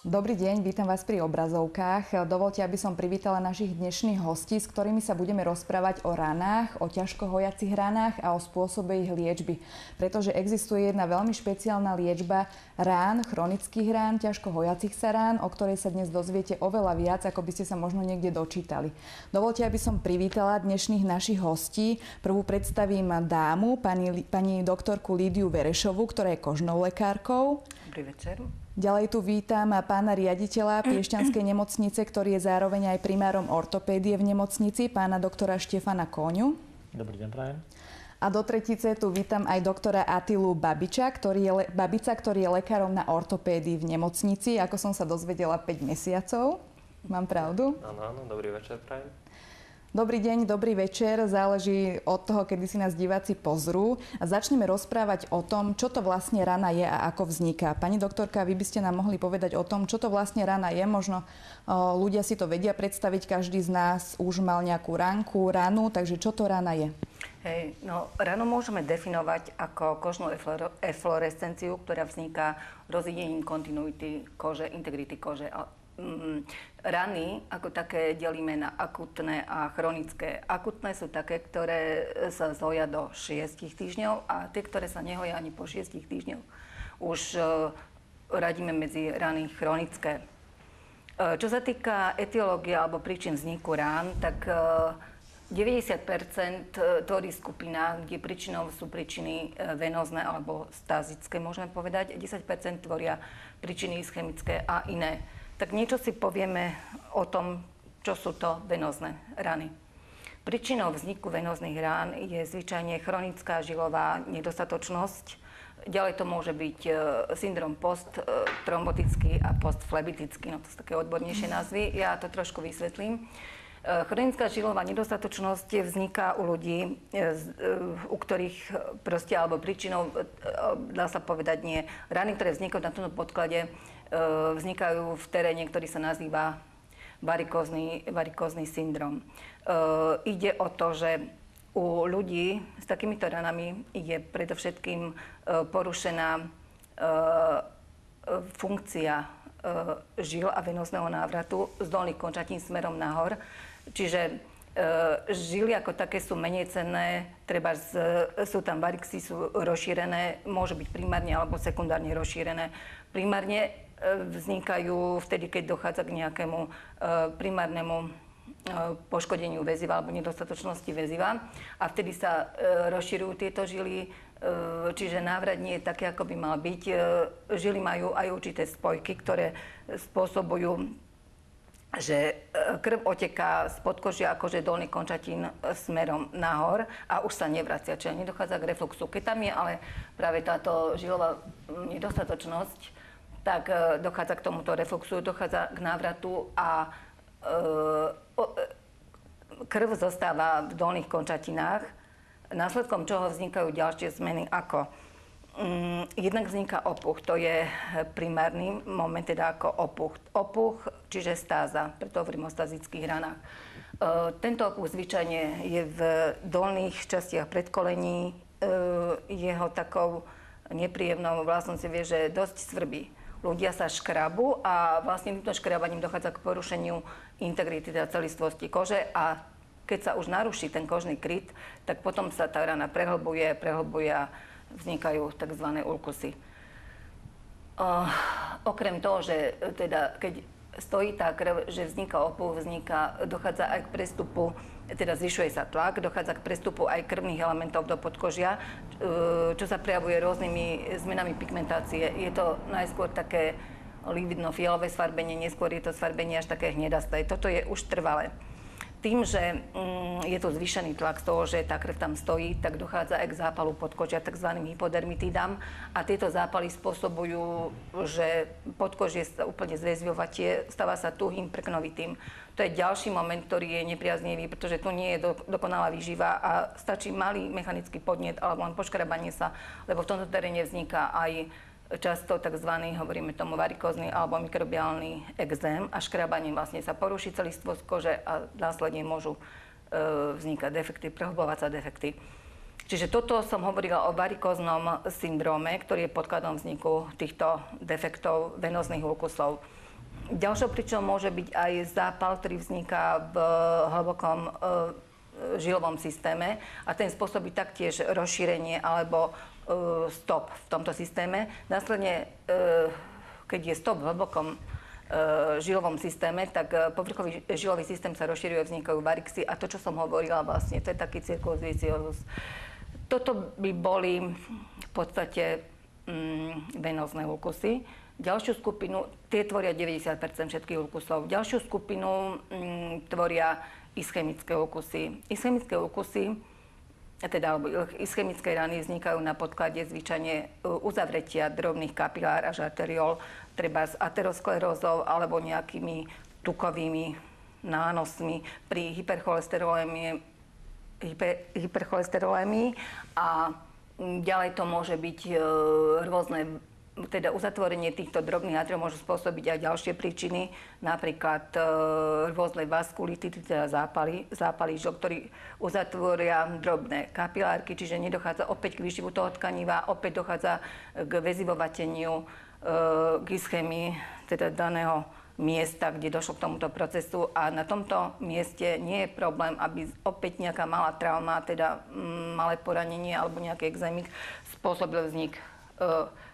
Dobrý deň, vítam vás pri obrazovkách. Dovoľte, aby som privítala našich dnešných hostí, s ktorými sa budeme rozprávať o ranách, o ťažko hojacich ranách a o spôsobe ich liečby. Pretože existuje jedna veľmi špeciálna liečba rán, chronických rán, ťažko hojacich sa rán, o ktorej sa dnes dozviete oveľa viac, ako by ste sa možno niekde dočítali. Dovoľte, aby som privítala dnešných našich hostí. Prvú predstavím dámu, pani doktorku Lídiu Verešovú, ktorá je kožnou lekárkou. Dobrý večer. Ďalej tu vítam pána riaditeľa Piešťanskej nemocnice, ktorý je zároveň aj primárom ortopédie v nemocnici, pána doktora Štefana Kóňu. Dobrý deň, prajem. A do tretice tu vítam aj doktora Atilu Babica, ktorý je lekárom na ortopédii v nemocnici. Ako som sa dozvedela, 5 mesiacov. Mám pravdu? Áno, dobrý večer, prajem. Dobrý deň, dobrý večer. Záleží od toho, kedy si nás diváci pozrú. A začneme rozprávať o tom, čo to vlastne rana je a ako vzniká. Pani doktorka, vy by ste nám mohli povedať o tom, čo to vlastne rana je. Možno ľudia si to vedia predstaviť. Každý z nás už mal nejakú ranu. Takže čo to rana je? Ranu môžeme definovať ako kožnú eflorescenciu, ktorá vzniká rozídením kontinuity kože, integrity kože. Rany ako také delíme na akutné a chronické. Akutné sú také, ktoré sa zhoja do 6 týždňov a tie, ktoré sa nehoja ani po 6 týždňov, už radíme medzi rany chronické. Čo sa týka etiológie alebo príčin vzniku rán, tak 90% tvorí skupina, kde príčinou sú príčiny venózne alebo stázické, môžeme povedať. 10% tvoria príčiny ischemické a iné. Tak niečo si povieme o tom, čo sú to venózne rany. Príčinou vzniku venóznych rán je zvyčajne chronická žilová nedostatočnosť. Ďalej to môže byť syndrom posttrombotický a postflebitický. No to sú také odbornejšie názvy. Ja to trošku vysvetlím. Chronická žilová nedostatočnosť vzniká u ľudí, u ktorých proste, alebo príčinou, dá sa povedať nie, rany, ktoré vznikajú na tomto podklade, vznikajú v teréne, ktorý sa nazýva varikózny syndrom. Ide o to, že u ľudí s takýmito ranami je predovšetkým porušená funkcia žil a venózneho návratu z dolných končatín smerom nahor. Čiže žily ako také sú menej cenné, treba sú tam varixy, sú rozšírené, môžu byť primárne alebo sekundárne rozšírené. Primárne vznikajú vtedy, keď dochádza k nejakému primárnemu poškodeniu väziva alebo nedostatočnosti väziva a vtedy sa rozširujú tieto žily, čiže návrat nie je taký, ako by mal byť. Žily majú aj určité spojky, ktoré spôsobujú, že krv oteká z podkožia a kože dolných končatín smerom nahor a už sa nevracia, čiže nedochádza k refluxu. Keď tam je ale práve táto žilová nedostatočnosť, tak dochádza k tomuto refluxu, dochádza k návratu a krv zostáva v dolných končatinách, následkom čoho vznikajú ďalšie zmeny ako jednak vzniká opuch, to je primárny moment, teda ako opuch, čiže stáza, preto hovorím o stazických ranách. Tento opuch zvyčajne je v dolných častiach predkolení, jeho takou nepríjemnou vlastnosťou je, že dosť svrbí. Ľudia sa škrabu a vlastne týmto škrabaním dochádza k porušeniu integrity, teda celistvosti kože a keď sa už naruší ten kožný kryt, tak potom sa tá rana prehlbuje a vznikajú tzv. Ulkusy. Okrem toho, že teda keď stojí tá krv, že vzniká opuch, dochádza aj k prestupu, teda zvyšuje sa tlak, dochádza k prestupu aj krvných elementov do podkožia, čo sa prejavuje rôznymi zmenami pigmentácie. Je to najskôr také lividno-fialové sfarbenie, neskôr je to sfarbenie až také hnedasté. Toto je už trvalé. Tým, že je tu zvýšený tlak z toho, že tá krv tam stojí, tak dochádza aj k zápalu podkožia, tzv. Hypodermitidám. A tieto zápaly spôsobujú, že podkožie sa úplne zväzľovatie, stáva sa tuhým, prknovitým. To je ďalší moment, ktorý je nepriaznivý, pretože tu nie je dokonalá výživa a stačí malý mechanický podnet alebo len poškrabanie sa, lebo v tomto teréne vzniká aj často tzv. Hovoríme tomu varikózny alebo mikrobiálny ekzém a škrabaním vlastne sa poruší celistvosť kože a následne môžu vznikať defekty, prehlbovať sa defekty. Čiže toto som hovorila o varikóznom syndróme, ktorý je podkladom vzniku týchto defektov venóznych ulkusov. Ďalšou príčinou môže byť aj zápal, ktorý vzniká v hlbokom žilovom systéme a ten spôsobí taktiež rozšírenie alebo stop v tomto systéme. Následne, keď je stop v hlbokom žilovom systéme, tak povrchový žilový systém sa rozšíruje, vznikajú varixy a to, čo som hovorila vlastne, to je taký circulus viciosus. Toto by boli v podstate venózne ulkusy. Ďalšiu skupinu, tie tvoria 90% všetkých ulkusov. Ďalšiu skupinu tvoria ischemické ulkusy. Ischemické ulkusy, alebo ischemické rany vznikajú na podklade zvyčajne uzavretia drobných kapilár až arteriol, treba s aterosklerózou alebo nejakými tukovými nánosmi pri hypercholesterolémii a ďalej to môže byť rôzne, teda uzatvorenie týchto drobných arterií môžu spôsobiť aj ďalšie príčiny, napríklad rôzne vaskulity, teda zápaly žil, ktorí uzatvoria drobné kapilárky, čiže nedochádza opäť k výživu toho tkaniva, opäť dochádza k väzivovateniu, k ischémii teda daného miesta, kde došlo k tomuto procesu a na tomto mieste nie je problém, aby opäť nejaká malá trauma, teda malé poranenie alebo nejaký exémik spôsobil vznik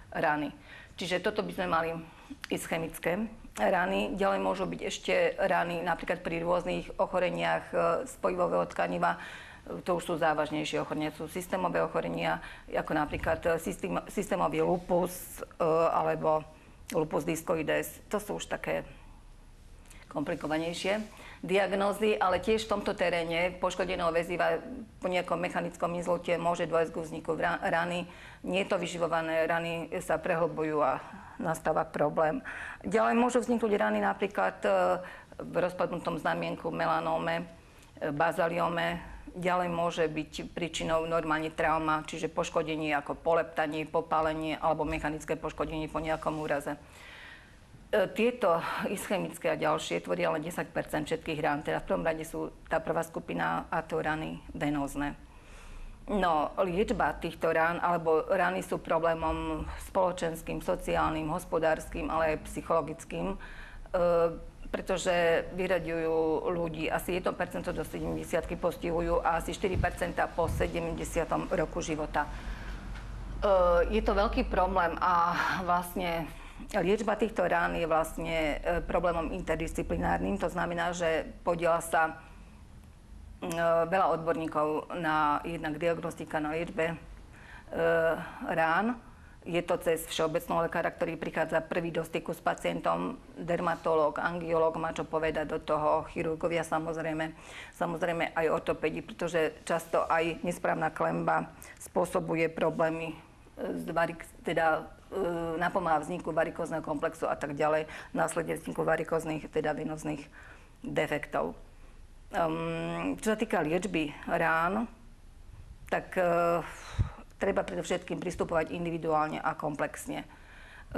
rany. Čiže toto by sme mali ischemické rany. Ďalej môžu byť ešte rany napríklad pri rôznych ochoreniach spojivového tkaniva. To už sú závažnejšie ochorenia, sú systémové ochorenia, ako napríklad systémový lupus alebo lupus discoides. To sú už také komplikovanejšie diagnózy, ale tiež v tomto teréne poškodeného väziva po nejakom mechanickom izlute môže dôjsť k vzniku rany. Nie je to vyživované, rany sa prehlbujú a nastáva problém. Ďalej môžu vzniknúť rany napríklad v rozpadnutom znamienku melanóme, bazaliome. Ďalej môže byť príčinou normálne trauma, čiže poškodenie ako poleptanie, popálenie alebo mechanické poškodenie po nejakom úraze. Tieto ischemické a ďalšie tvoria len 10% všetkých rán. Teda v prvom rade sú tá prvá skupina a to rany venózne. No, liečba týchto rán, alebo rany sú problémom spoločenským, sociálnym, hospodárskym, ale aj psychologickým, pretože vyraďujú ľudí. Asi 1% do 70 postihujú a asi 4% po 70. roku života. Je to veľký problém a vlastne liečba týchto rán je vlastne problémom interdisciplinárnym. To znamená, že podieľa sa veľa odborníkov na jednak diagnostika, na liečbe rán. Je to cez všeobecného lekára, ktorý prichádza prvý do styku s pacientom, dermatológ, angiológ má čo povedať do toho, chirurgovia samozrejme aj ortopedi, pretože často aj nesprávna klemba spôsobuje problémy, napomáha vzniku varikózneho komplexu a tak ďalej, následne vzniku varikóznych, teda venóznych defektov. Čo sa týka liečby rán, tak treba predovšetkým pristupovať individuálne a komplexne.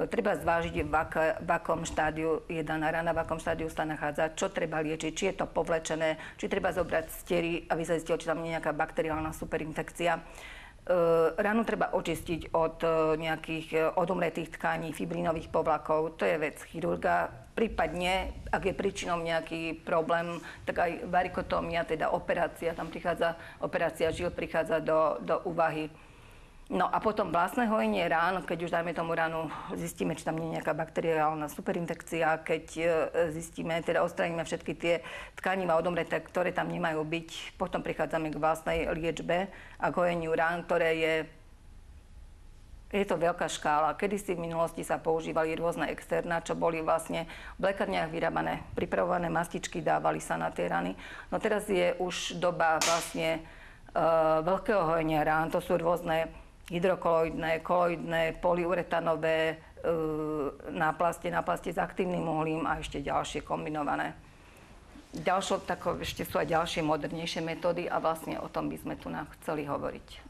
Treba zvážiť, v akom štádiu je daná rana, v akom štádiu sa nachádza, čo treba liečiť, či je to povlečené, či treba zobrať stery, aby sa zistilo, či tam nie je nejaká bakteriálna superinfekcia. Ránu treba očistiť od nejakých odumretých tkaní, fibrinových povlakov. To je vec chirurga. Prípadne, ak je príčinou nejaký problém, tak aj varikotómia, teda operácia, tam prichádza, operácia žil prichádza do úvahy. No a potom vlastné hojenie rán, keď už dajme tomu ránu, zistíme, či tam nie je nejaká bakteriálna superinfekcia, keď zistíme, teda odstraníme všetky tie tkaniva odumreté, ktoré tam nemajú byť, potom prichádzame k vlastnej liečbe a k hojeniu rán, ktoré je to veľká škála. Kedysi v minulosti sa používali rôzne externá, čo boli vlastne v lekárniach vyrábané, pripravované mastičky, dávali sa na tie rany. No teraz je už doba vlastne veľkého hojenia rán, to sú rôzne hydrokoloidné, koloidné, polyuretanové náplastie s aktívnym uhlím a ešte ďalšie kombinované. Ešte sú aj ďalšie modernejšie metódy a vlastne o tom by sme tu chceli hovoriť.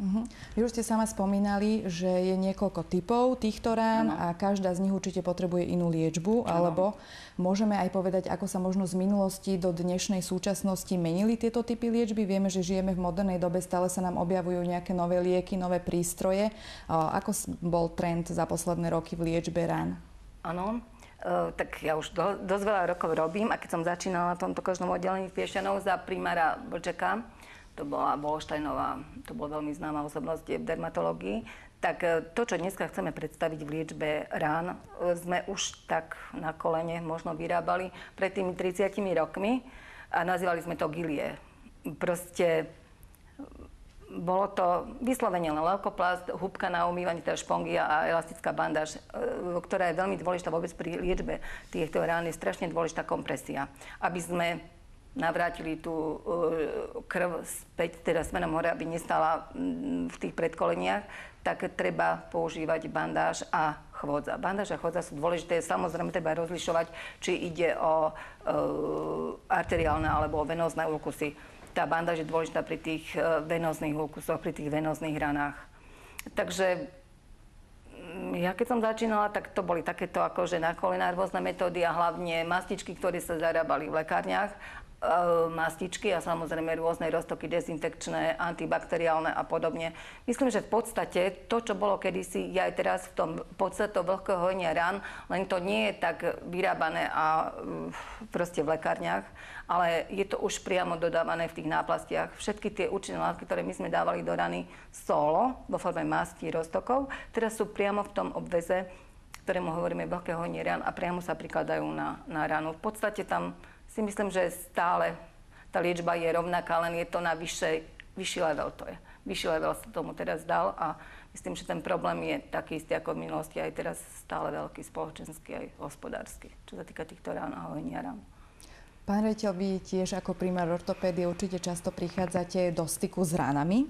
Vy už ste sama spomínali, že je niekoľko typov týchto rán a každá z nich určite potrebuje inú liečbu, alebo môžeme aj povedať, ako sa možno z minulosti do dnešnej súčasnosti menili tieto typy liečby. Vieme, že žijeme v modernej dobe, stále sa nám objavujú nejaké nové lieky, nové prístroje. Ako bol trend za posledné roky v liečbe rán? Áno. tak ja už dosť veľa rokov robím a keď som začínala na tomto kožnom oddelení v Piešťanoch za primára Vlčeka, to bola Bolštajnová, to bola veľmi známa osobnosť v dermatológii, tak to, čo dneska chceme predstaviť v liečbe rán, sme už tak na kolene možno vyrábali pred tými 30 rokmi a nazývali sme to gilie. Proste bolo to vyslovene len leukoplast, húbka na umývanie, teda špongia a elastická bandáž, ktorá je veľmi dôležitá vôbec pri liečbe týchto rán, je strašne dôležitá kompresia. Aby sme navrátili tú krv späť, teda smerom hore, aby nestála v tých predkoleniach, tak treba používať bandáž a chôdza. Bandáž a chôdza sú dôležité. Samozrejme, treba rozlišovať, či ide o arteriálne alebo venózne úkusy. Tá bandáž je dôležitá pri tých venóznych úkusoch, pri tých venóznych ranách. Takže ja keď som začínala, tak to boli takéto akože na kolená rôzne metódy a hlavne mastičky, ktoré sa zarábali v lekárniach. Mastičky a samozrejme rôzne roztoky dezinfekčné, antibakteriálne a podobne. Myslím, že v podstate to, čo bolo kedysi, je aj teraz v tom podstate vlhkého hojenia rán, len to nie je tak vyrábané a proste v lekárniach, ale je to už priamo dodávané v tých náplastiach. Všetky tie účinné látky, ktoré my sme dávali do rany solo, vo forme mastí, roztokov, teraz sú priamo v tom obveze, ktorému hovoríme vlhké hojenie rán a priamo sa prikladajú na ranu. V podstate tam si myslím, že stále tá liečba je rovnaká, len je to na vyšší level to je. Vyšší level sa tomu teraz dal a myslím, že ten problém je taký istý ako v minulosti, aj teraz stále veľký, spoločenský aj hospodársky, čo sa týka týchto rán a hojenia rán. Pán riaditeľ, vy tiež ako primár ortopédie určite často prichádzate do styku s ránami.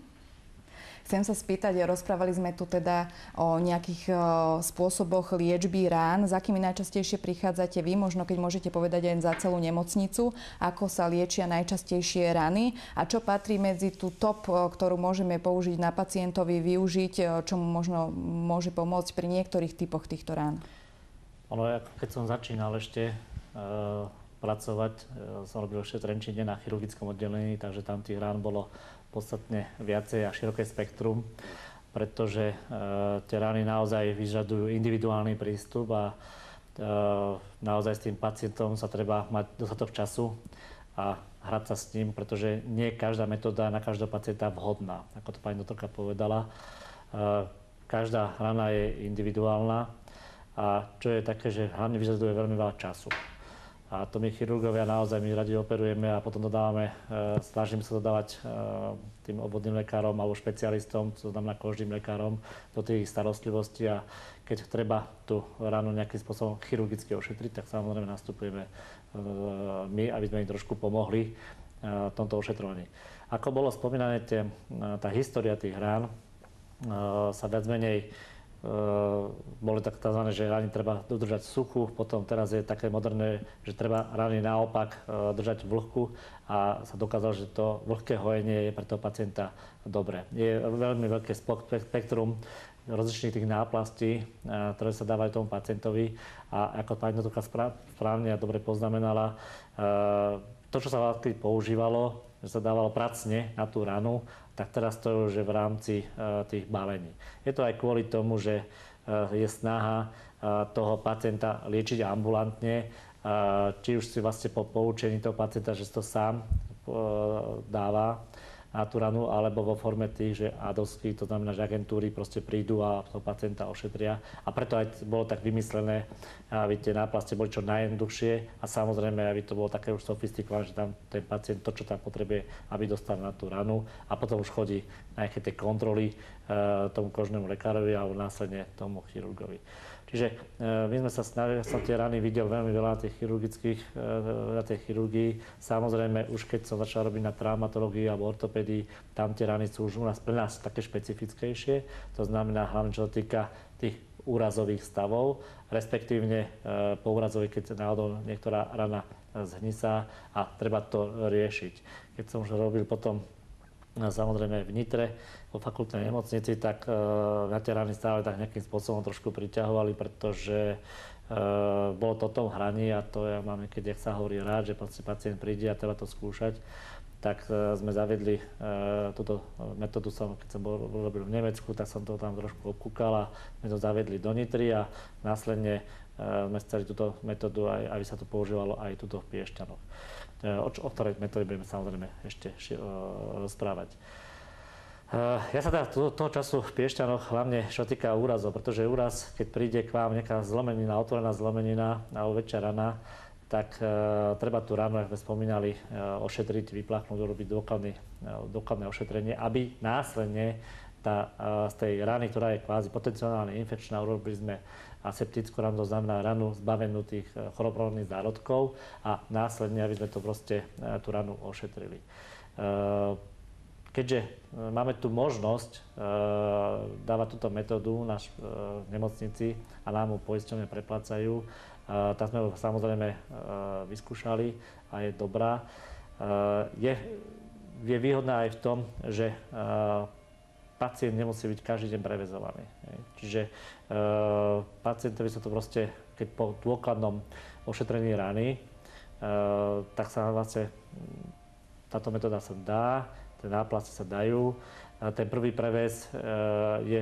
Chcem sa spýtať, rozprávali sme tu teda o nejakých spôsoboch liečby rán. Za akými najčastejšie prichádzate vy? Možno keď môžete povedať aj za celú nemocnicu, ako sa liečia najčastejšie rany a čo patrí medzi tú top, ktorú môžeme použiť na pacientovi, využiť, čo mu možno môže pomôcť pri niektorých typoch týchto rán? Keď som začínal ešte pracovať, som robil ešte v Trenčíne na chirurgickom oddelení, takže tam tých rán bolo podstatne viacej a široké spektrum, pretože tie rany naozaj vyžadujú individuálny prístup a naozaj s tým pacientom sa treba mať dostatok času a hrať sa s ním, pretože nie je každá metóda na každého pacienta vhodná. Ako to pani doktorka povedala, každá rana je individuálna a čo je také, že hlavne vyžaduje veľmi veľa času. A to my chirurgovia naozaj my radi operujeme a potom dodávame, snažíme sa dodávať tým obvodným lekárom alebo špecialistom, to znamená kožným lekárom, do tých starostlivostí a keď treba tú ránu nejakým spôsobom chirurgicky ošetriť, tak samozrejme nastupujeme my, aby sme im trošku pomohli v tomto ošetrovaní. Ako bolo spomínané, tá história tých rán sa viac menej boli tak tzv. Že rany treba dodržať v suchu, potom teraz je také moderné, že treba rany naopak držať v vlhku a sa dokázalo, že to vlhké hojenie je pre toho pacienta dobré. Je veľmi veľké spektrum rozličných tých náplastí, ktoré sa dávajú tomu pacientovi a ako pani doktorka správne a dobre poznamenala, to, čo sa vlastne používalo, že sa dávalo pracne na tú ranu, tak teraz to je v rámci tých balení. Je to aj kvôli tomu, že je snaha toho pacienta liečiť ambulantne, či už si vlastne po poučení toho pacienta, že si to sám dáva na tú ranu, alebo vo forme tých, že ADOSky, to znamená, že agentúry proste prídu a toho pacienta ošetria. A preto aj bolo tak vymyslené, aby tie náplastie boli čo najjednoduchšie a samozrejme, aby to bolo také už sofistikované, že tam ten pacient to, čo tam potrebuje, aby dostal na tú ranu a potom už chodí na nejaké tie kontroly tomu kožnému lekárovi alebo následne tomu chirurgovi. Čiže my sme sa snažili, som tie rany videl veľmi veľa na tej chirurgii. Samozrejme, už keď som začal robiť na traumatológii alebo ortopédii, tam tie rany sú už u nás pre nás také špecifickejšie. To znamená hlavne, čo sa týka tých úrazových stavov, respektívne po úrazovi, keď náhodou niektorá rana zhnysá a treba to riešiť. Keď som už robil potom samozrejme v Nitre, vo fakultnej nemocnici, tak na tie rany stále tak nejakým spôsobom trošku priťahovali, pretože bolo to o tom hraní a to ja mám, keď sa hovorí rád, že pacient príde a treba to skúšať, tak sme zaviedli túto metódu, keď som robil v Nemecku, tak som to tam trošku obkúkal a sme to zaviedli do Nitry a následne sme chceli túto metódu, aby sa to používalo aj tuto v Piešťanoch. O ktorej metóde budeme samozrejme ešte rozprávať. Ja sa teda toho času v Piešťanoch, hlavne čo týka úrazov, pretože úraz, keď príde k vám nejaká zlomenina, otvorená zlomenina alebo väčšia rana, tak treba tú ranu, ako sme spomínali, ošetriť, vypláchnuť, urobiť dôkladné ošetrenie, aby následne z tej rany, ktorá je kvázi potenciálne infekčná, urobili sme aseptickú ranu, to znamená ranu zbavenú tých choroboplodných zárodkov a následne, aby sme to proste tú ranu ošetrili. Keďže máme tu možnosť dávať túto metódu v nemocnici a nám ju poisťovne preplácajú, tak sme ju samozrejme vyskúšali a je dobrá. Je výhodná aj v tom, že pacient nemusí byť každý deň prevezovaný. Čiže pacientovi sa to proste, keď po dôkladnom ošetrení rany, tak sa vlastne táto metóda sa dá, tie náplasty sa dajú. Ten prvý prevez je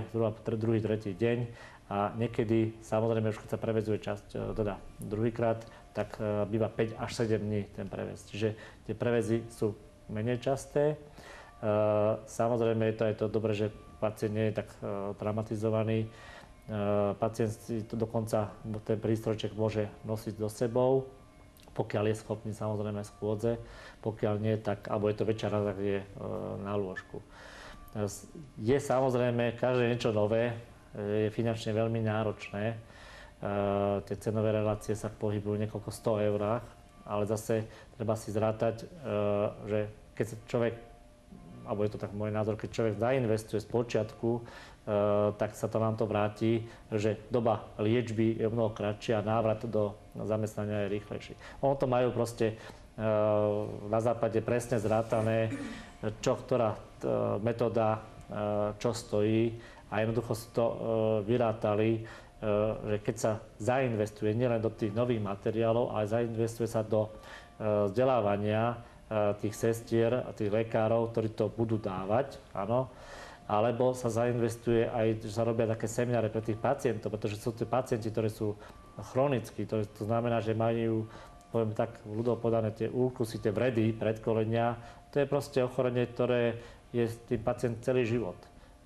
druhý, tretí deň a niekedy, samozrejme, už keď sa prevezuje teda druhýkrát, tak býva 5 až 7 dní ten prevez. Čiže tie prevezy sú menej časté. Samozrejme je to aj to dobré, že pacient nie je tak traumatizovaný. Pacient si to dokonca ten prístrojček môže nosiť so sebou, pokiaľ je schopný samozrejme schôdze. Pokiaľ nie, tak, alebo je to väčšia rana, tak je na lôžku. Je samozrejme každé niečo nové, je finančne veľmi náročné. Tie cenové relácie sa pohybujú niekoľko 100 eurách, ale zase treba si zrátať, že keď sa človek, alebo je to tak môj názor, keď človek zainvestuje z počiatku, tak sa to nám to vráti, že doba liečby je mnoho kratšia a návrat do zamestnania je rýchlejší. Ono to majú proste na západe presne zrátané, čo ktorá metóda, čo stojí a jednoducho si to vyrátali, že keď sa zainvestuje nielen do tých nových materiálov, ale zainvestuje sa do vzdelávania tých sestier a tých lekárov, ktorí to budú dávať, áno, alebo sa zainvestuje aj, že sa robia také semináre pre tých pacientov, pretože sú tie pacienti, ktorí sú chronickí, to znamená, že majú, poviem tak ľudovo podané, tie úkusy, tie vredy, predkolenia, to je proste ochorenie, ktoré je tým pacient celý život,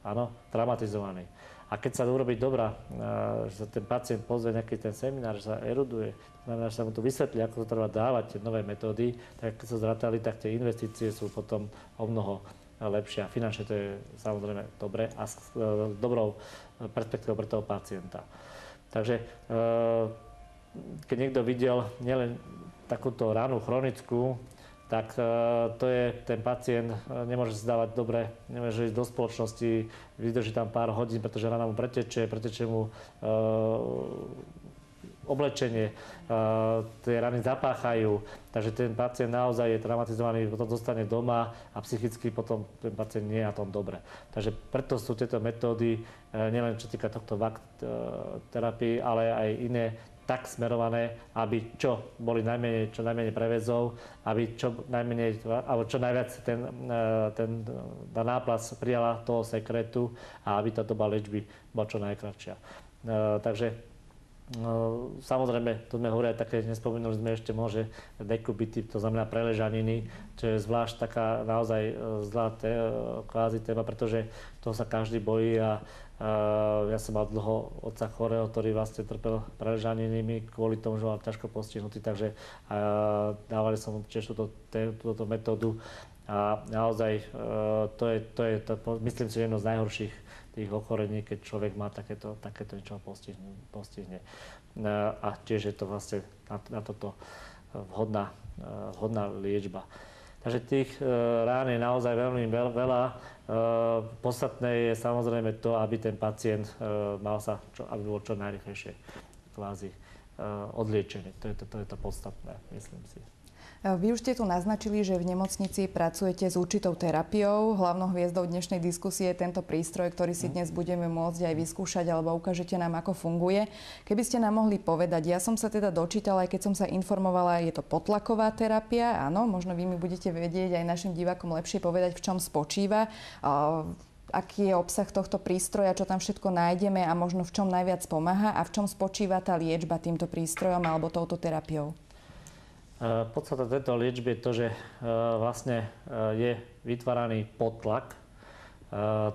áno, traumatizovaný. A keď sa urobí dobrá, že sa ten pacient pozrie nejaký ten seminár, že sa eruduje, to znamená, že sa mu to vysvetlí, ako to treba dávať, tie nové metódy, tak keď sa zrátali, tak tie investície sú potom omnoho lepšie. A finančne to je samozrejme dobre a s dobrou perspektívou pre toho pacienta. Takže keď niekto videl nielen takúto ranu chronickú, tak to je, ten pacient nemôže sa dávať dobre, nemôže ísť do spoločnosti, vydrží tam pár hodín, pretože rana mu preteče mu oblečenie, tie rany zapáchajú, takže ten pacient naozaj je traumatizovaný, potom zostane doma a psychicky potom ten pacient nie je na tom dobre. Takže preto sú tieto metódy, nielen čo týka tohto VAK terapii, ale aj iné, tak smerované, aby čo najmenej prevezov, aby čo najviac tá náplasť prijala toho sekretu a aby tá doba liečby bola čo najkratšia. Takže samozrejme, tu sme hovorili také, nespomenuli sme ešte môže dekubity, to znamená preležaniny, čo je zvlášť taká naozaj zlá kvázi téma, pretože toho sa každý bojí a ja som mal dlho otca chorého, ktorý vlastne trpel preležaninami kvôli tomu, že mal ťažko postihnutý, takže dávali som tiež túto metódu a naozaj to je myslím si, jedno z najhorších tých ochorení, keď človek má takéto niečo postihne. A tiež je to vlastne na toto vhodná liečba. Takže tých rán je naozaj veľmi veľa. Podstatné je samozrejme to, aby ten pacient aby bol čo najrýchlejšie kvázi odliečený. To je to podstatné, myslím si. Vy už ste tu naznačili, že v nemocnici pracujete s určitou terapiou. Hlavnou hviezdou dnešnej diskusie je tento prístroj, ktorý si dnes budeme môcť aj vyskúšať alebo ukážete nám, ako funguje. Keby ste nám mohli povedať, ja som sa teda dočítala, aj keď som sa informovala, je to potlaková terapia. Áno, možno vy mi budete vedieť aj našim divákom lepšie povedať, v čom spočíva. aký je obsah tohto prístroja, čo tam všetko nájdeme a možno v čom najviac pomáha a v čom spočíva tá liečba týmto prístrojom alebo touto terapiou? Podstata tejto liečby je to, že vlastne je vytváraný podtlak,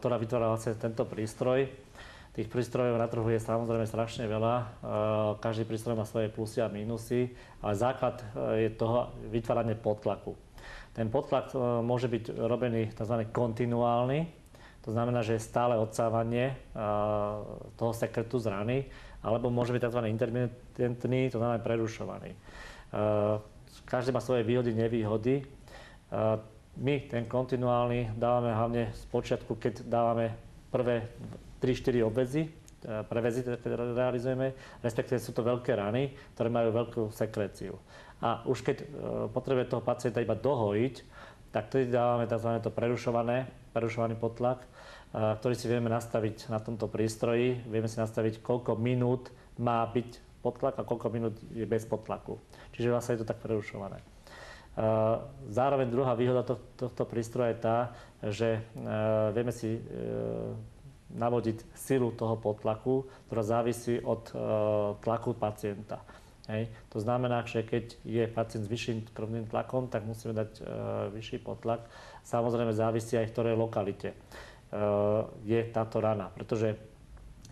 ktorá vytvára vlastne tento prístroj. Tých prístrojov na trhu je samozrejme strašne veľa. Každý prístroj má svoje plusy a mínusy, ale základ je toho vytváranie podtlaku. Ten podtlak môže byť robený tzv. Kontinuálny, to znamená, že je stále odsávanie toho sekretu z rany, alebo môže byť tzv. Intermitentný, to znamená prerušovaný. Každý má svoje výhody, nevýhody. My ten kontinuálny dávame hlavne z počiatku, keď dávame prvé 3-4 prevezy realizujeme, respektíve sú to veľké rany, ktoré majú veľkú sekreciu. A už keď potrebuje toho pacienta iba dohojiť, tak tedy dávame tzv. Prerušovaný podtlak, ktorý si vieme nastaviť na tomto prístroji. Vieme si nastaviť, koľko minút má byť podtlak a koľko minút je bez podtlaku. Čiže vlastne je to tak prerušované. Zároveň druhá výhoda tohto prístroja je tá, že vieme si navodiť silu toho podtlaku, ktorá závisí od tlaku pacienta. Hej. To znamená, že keď je pacient s vyšším krvným tlakom, tak musíme dať vyšší podtlak. Samozrejme závisí aj v ktorej lokalite je táto rana, pretože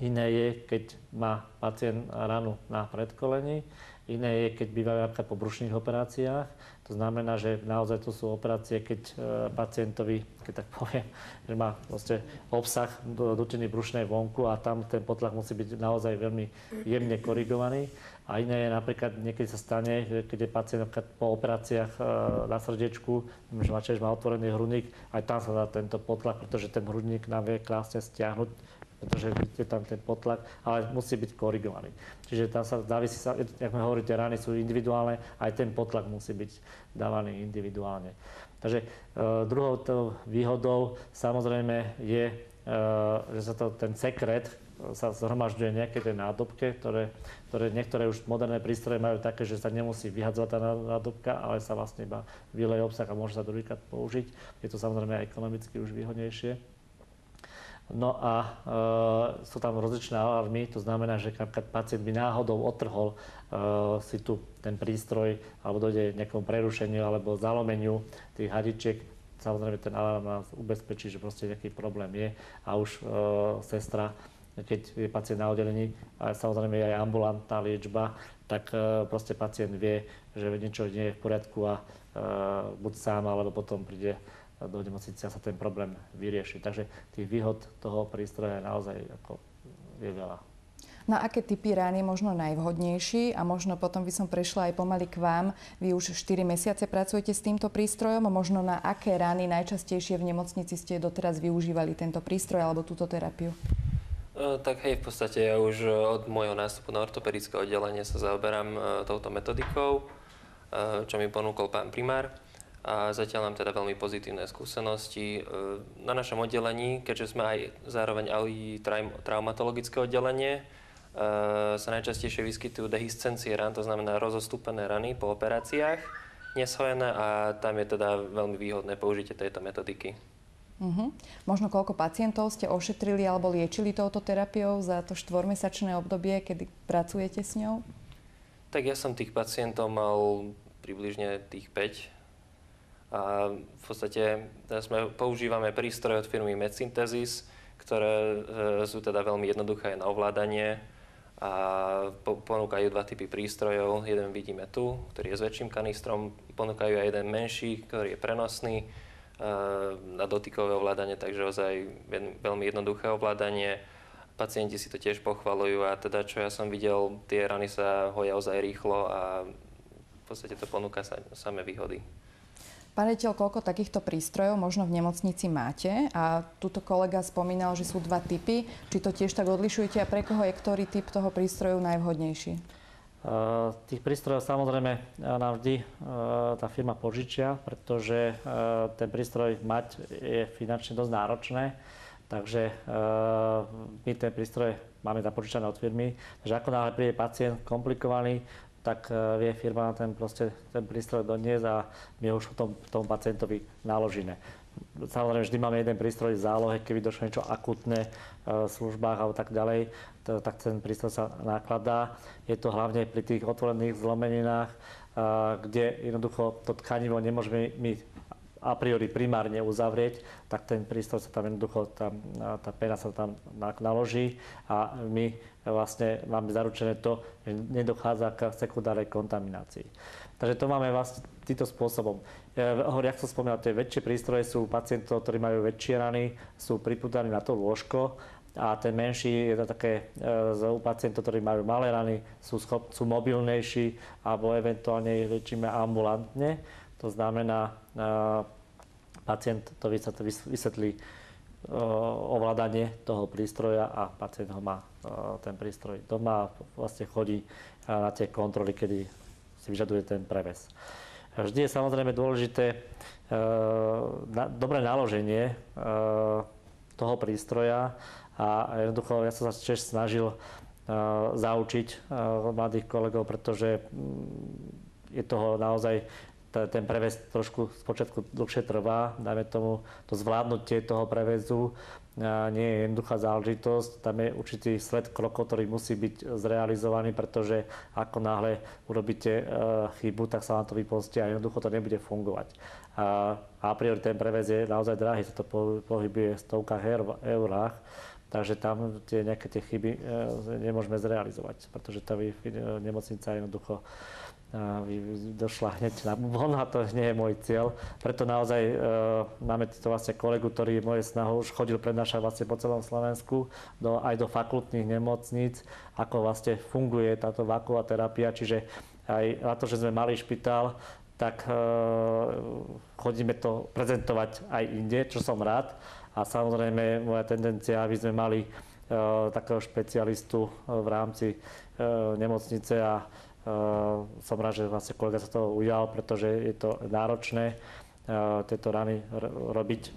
iné je, keď má pacient ranu na predkolení, iné je, keď bývajú napríklad po brušných operáciách. To znamená, že naozaj to sú operácie, keď pacientovi, keď tak poviem, že má vlastne obsah dutiny brušnej vonku a tam ten podtlak musí byť naozaj veľmi jemne korigovaný. A iné je napríklad, niekedy sa stane, že keď je pacient po operáciách na srdiečku, že má otvorený hrudník, aj tam sa dá tento podtlak, pretože ten hrudník nám vie krásne stiahnuť, pretože je tam ten podtlak, ale musí byť korigovaný. Čiže tam sa závisí, jak sme hovorili, tie rany sú individuálne, aj ten podtlak musí byť dávaný individuálne. Takže druhou výhodou samozrejme je, že sa ten sekret sa zhromažďuje nejaké tej nádobke, ktoré niektoré už moderné prístroje majú také, že sa nemusí vyhadzovať tá nádobka, ale sa vlastne iba vyleje obsah a môže sa druhýkrát použiť. Je to samozrejme aj ekonomicky už výhodnejšie. No a sú tam rozličné alarmy, to znamená, že keď pacient by náhodou odtrhol si tu ten prístroj alebo dojde k nejakému prerušeniu alebo zalomeniu tých hadičiek, samozrejme ten alarm nás ubezpečí, že proste nejaký problém je a už sestra, keď je pacient na oddelení a samozrejme je aj ambulantná liečba, tak proste pacient vie, že niečo nie je v poriadku a buď sám alebo potom príde do nemocnice sa ten problém vyrieši. Takže tých výhod toho prístroja je naozaj je veľa. Na aké typy rán je možno najvhodnejší a možno potom by som prešla aj pomaly k vám. Vy už 4 mesiace pracujete s týmto prístrojom a možno na aké rány najčastejšie v nemocnici ste doteraz využívali tento prístroj alebo túto terapiu? Tak hej, v podstate ja už od môjho nástupu na ortopedické oddelenie sa zaoberám touto metodikou, čo mi ponúkol pán primár. A zatiaľ nám teda veľmi pozitívne skúsenosti. Na našom oddelení, keďže sme aj zároveň aj traumatologické oddelenie, sa najčastejšie vyskytujú dehiscencie rán, to znamená rozostúpené rany po operáciách, neshojené a tam je teda veľmi výhodné použitie tejto metodiky. Možno koľko pacientov ste ošetrili alebo liečili touto terapiou za to 4-mesačné obdobie, kedy pracujete s ňou? Tak ja som tých pacientov mal približne tých 5. A v podstate používame prístroje od firmy MedSynthesis, ktoré sú teda veľmi jednoduché na ovládanie a ponúkajú 2 typy prístrojov. Jeden vidíme tu, ktorý je s väčším kanistrom, ponúkajú aj jeden menší, ktorý je prenosný na dotykové ovládanie, takže ozaj veľmi jednoduché ovládanie. Pacienti si to tiež pochvaľujú a teda čo ja som videl, tie rany sa hoja ozaj rýchlo a v podstate to ponúka samé výhody. Pán riaditeľ, koľko takýchto prístrojov možno v nemocnici máte? A tuto kolega spomínal, že sú 2 typy. Či to tiež tak odlišujete a pre koho je ktorý typ toho prístroju najvhodnejší? Tých prístrojov samozrejme nám vždy tá firma požičia, pretože ten prístroj mať je finančne dosť náročné. Takže my ten prístroj máme zapožičané od firmy. Takže ako náhle príde pacient komplikovaný, tak vie firma ten prístroj doniesť a my ho už tomu pacientovi naložíme. Samozrejme, vždy máme jeden prístroj v zálohe, keby došlo niečo akutné v službách alebo tak ďalej, tak ten prístroj sa nakladá. Je to hlavne pri tých otvorených zlomeninách, kde jednoducho to tkanivo nemôžeme my a priori primárne uzavrieť, tak ten prístroj sa tam jednoducho, tá pena sa tam naloží a my vlastne máme zaručené to, že nedochádza k sekundárnej kontaminácii. Takže to máme vlastne týmto spôsobom. Jak som spomínal, tie väčšie prístroje sú pacientov, ktorí majú väčšie rany, sú pripútaní na to lôžko a ten menší je to také u pacientov, ktorí majú malé rany, sú mobilnejší alebo eventuálne ich liečíme ambulantne. To znamená, pacient to vysvetlí ovládanie toho prístroja a pacient ho má ten prístroj doma a vlastne chodí na tie kontroly, kedy si vyžaduje ten preves. Vždy je samozrejme dôležité dobré naloženie toho prístroja a jednoducho ja som sa tiež snažil zaučiť mladých kolegov, pretože je toho naozaj ten preves trošku spočiatku dlhšie trvá, dajme tomu to zvládnutie toho prevezu nie je jednoduchá záležitosť. Tam je určitý sled krokov, ktorý musí byť zrealizovaný, pretože ako náhle urobíte chybu, tak sa vám to vypostí a jednoducho to nebude fungovať. A priori ten preves je naozaj drahý, sa to pohybuje v stovkách eurách, takže tam nejaké tie chyby nemôžeme zrealizovať, pretože tá nemocnica jednoducho došla hneď na von a to nie je môj cieľ. Preto naozaj máme to vlastne kolegu, ktorý moje snahu už chodil prednášať vlastne po celom Slovensku, aj do fakultných nemocníc, ako vlastne funguje táto vákuová terapia, čiže aj na to, že sme mali špitál, tak chodíme to prezentovať aj inde, čo som rád. A samozrejme moja tendencia, aby sme mali takého špecialistu v rámci nemocnice a som rád, že vlastne kolega sa toho ujal, pretože je to náročné tieto rany robiť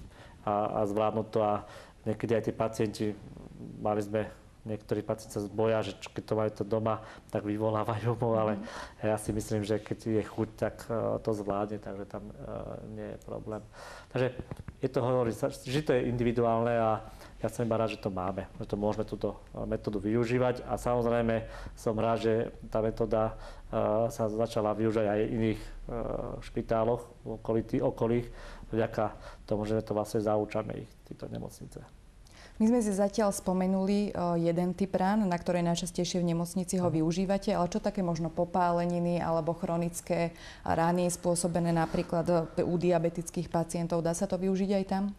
a zvládnuť to a niekedy aj tí pacienti, niektorí pacienti sa zboja, že keď to majú to doma, tak vyvolávajú mu, ale ja si myslím, že keď je chuť, tak to zvládne, takže tam nie je problém. Takže je to že to je individuálne a ja som iba rád, že to máme, že to môžeme túto metódu využívať a samozrejme som rád, že tá metóda sa začala využívať aj v iných špitáloch okolých, vďaka tomu, že to vlastne zaučame ich, tieto nemocnice. My sme si zatiaľ spomenuli jeden typ rán, na ktorej najčastejšie v nemocnici ho využívate, ale čo také možno popáleniny alebo chronické rany spôsobené napríklad u diabetických pacientov, dá sa to využiť aj tam?